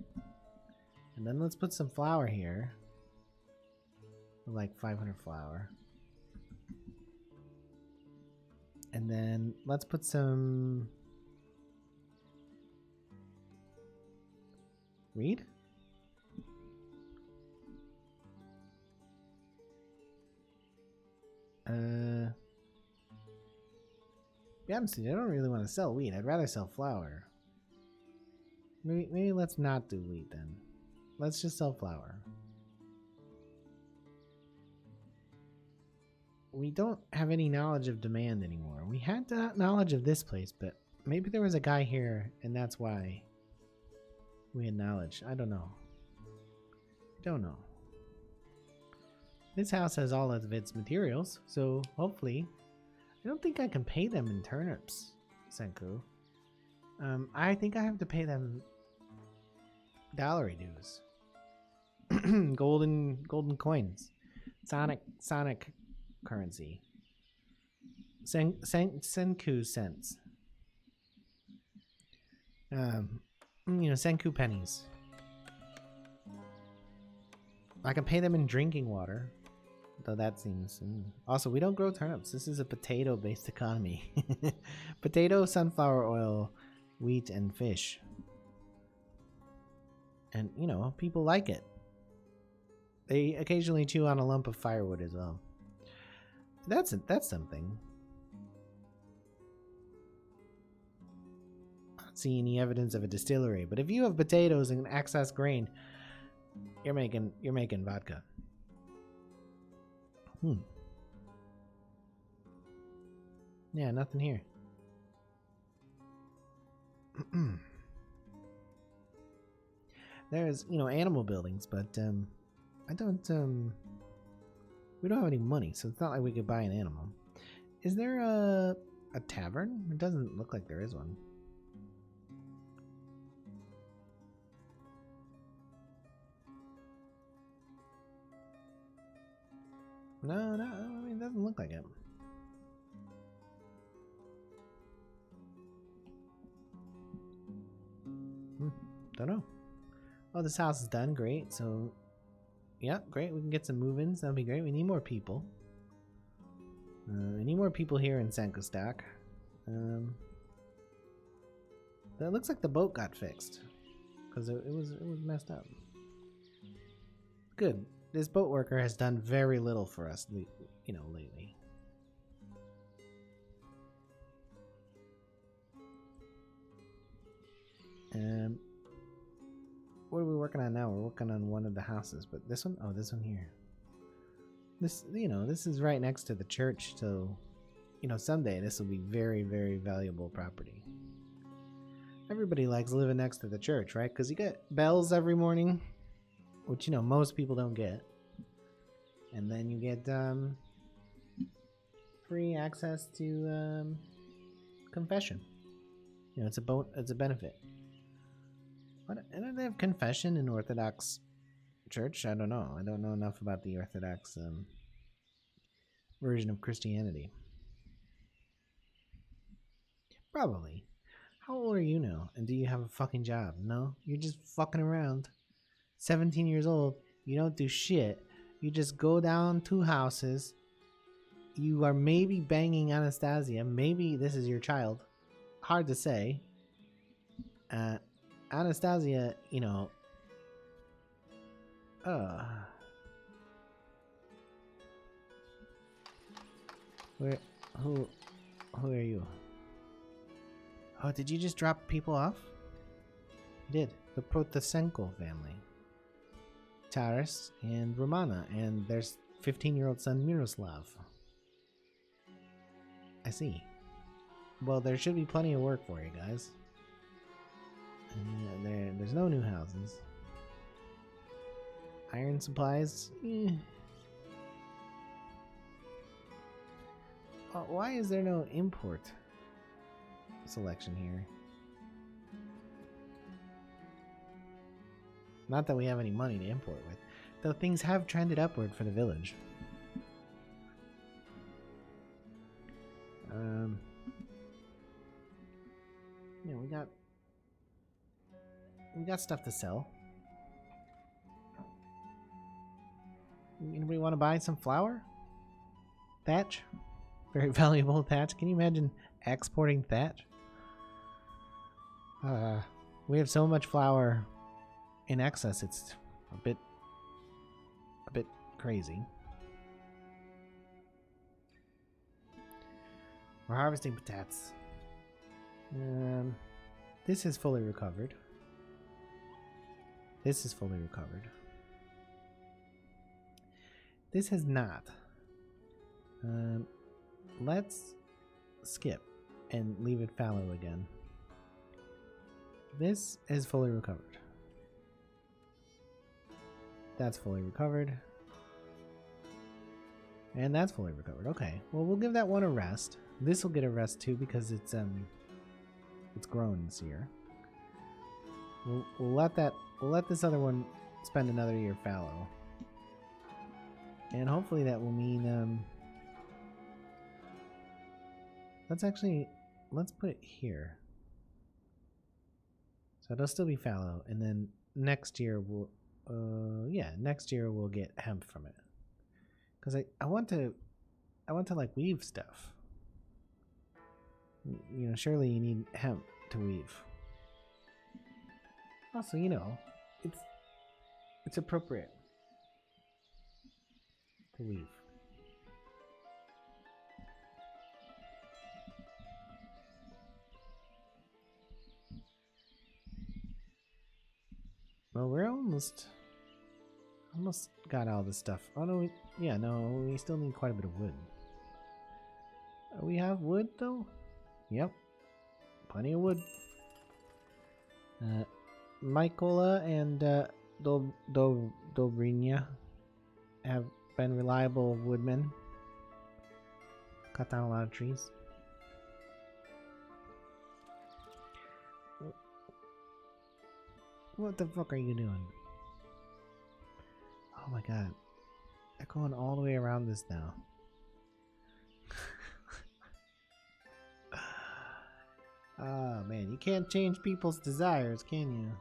And then let's put some flour here. Of like 500 flour. And then let's put some reed? Be honest with you, I don't really want to sell wheat. I'd rather sell flour. Maybe let's not do wheat then. Let's just sell flour. We don't have any knowledge of demand anymore. We had that knowledge of this place, but maybe there was a guy here and that's why we had knowledge. I don't know. Don't know. This house has all of its materials, so hopefully... I don't think I can pay them in turnips, Senku. I think I have to pay them Gallery dues. golden coins. Sonic currency. Senku cents. Senku pennies. I can pay them in drinking water. Though that seems... Also, we don't grow turnips. This is a potato-based economy. Potato, sunflower oil, wheat, and fish. And, people like it. They occasionally chew on a lump of firewood as well. That's something. I don't see any evidence of a distillery, but if you have potatoes and excess grain, you're making vodka. Yeah, nothing here. There's, animal buildings, but I don't we don't have any money, so it's not like we could buy an animal. Is there a tavern? It doesn't look like there is one. No, I mean, it doesn't look like it. Don't know. Oh, this house is done. Great. So, yeah, great. We can get some move-ins. That'll be great. We need more people. We need more people here in Sankostak. That looks like the boat got fixed because it was messed up. Good. This boat worker has done very little for us, lately. What are we working on now? We're working on one of the houses, but this one? Oh, this one here. This, this is right next to the church, so, someday this will be very, very valuable property. Everybody likes living next to the church, right? Because you get bells every morning, which, most people don't get. And then you get free access to confession. It's a benefit. What? And they have confession in Orthodox Church? I don't know. I don't know enough about the Orthodox version of Christianity. Probably. How old are you now? And do you have a fucking job? No? You're just fucking around. 17 years old. You don't do shit. You just go down 2 houses. You are maybe banging Anastasia. Maybe this is your child. Hard to say. Anastasia, who are you? Oh, did you just drop people off? You did. The Protasenko family. Taras and Romana, and their 15-year-old son Miroslav. I see. Well, there should be plenty of work for you guys. There's no new houses. Iron supplies? Why is there no import selection here? Not that we have any money to import with, though things have trended upward for the village. We got stuff to sell. Anybody want to buy some flour? Thatch? Very valuable thatch. Can you imagine exporting thatch? We have so much flour in excess, it's a bit crazy. We're harvesting potatoes. This is fully recovered. This is fully recovered. This has not. Let's skip and leave it fallow again. This is fully recovered. That's fully recovered. And that's fully recovered. Okay. Well, we'll give that one a rest. This will get a rest too because it's grown this year. We'll let this other one spend another year fallow. And hopefully that will mean let's put it here. So it'll still be fallow, and then next year next year we'll get hemp from it. Cuz I want to like weave stuff. You know, surely you need hemp to weave. Also, you know, it's appropriate to weave. Well, we're almost got all this stuff. Oh no, we still need quite a bit of wood. We have wood though? Yep. Plenty of wood. Mykola and Dobrynia have been reliable woodmen. Cut down a lot of trees. What the fuck are you doing? Oh my god. They're going all the way around this now. Oh man, you can't change people's desires, can you?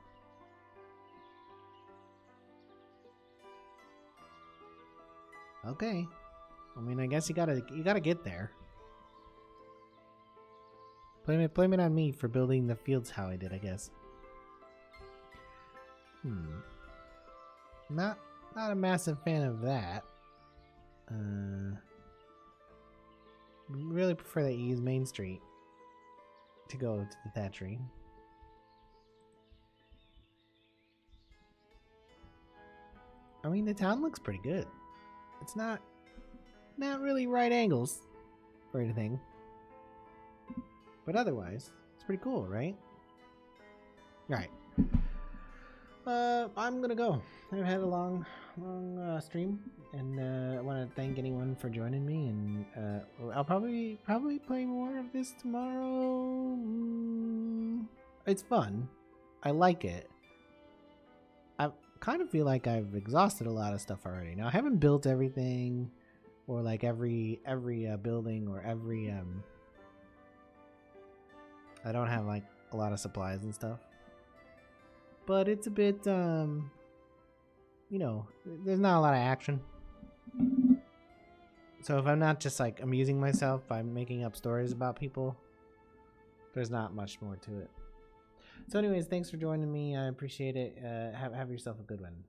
Okay. I mean, I guess you gotta get there. Blame it on me for building the fields how I did, I guess. Not a massive fan of that. Really prefer that you use Main Street to go to the thatchery. I mean, the town looks pretty good. It's not really right angles or anything, but otherwise, it's pretty cool, right? Right. I'm gonna go. I've had a long stream, and I want to thank anyone for joining me. And I'll probably play more of this tomorrow. It's fun. I like it. I kind of feel like I've exhausted a lot of stuff already. Now I haven't built everything, or like every building, or every I don't have like a lot of supplies and stuff. But it's a bit, you know, there's not a lot of action. So if I'm not just like amusing myself by making up stories about people, there's not much more to it. So anyways, thanks for joining me. I appreciate it. Have yourself a good one.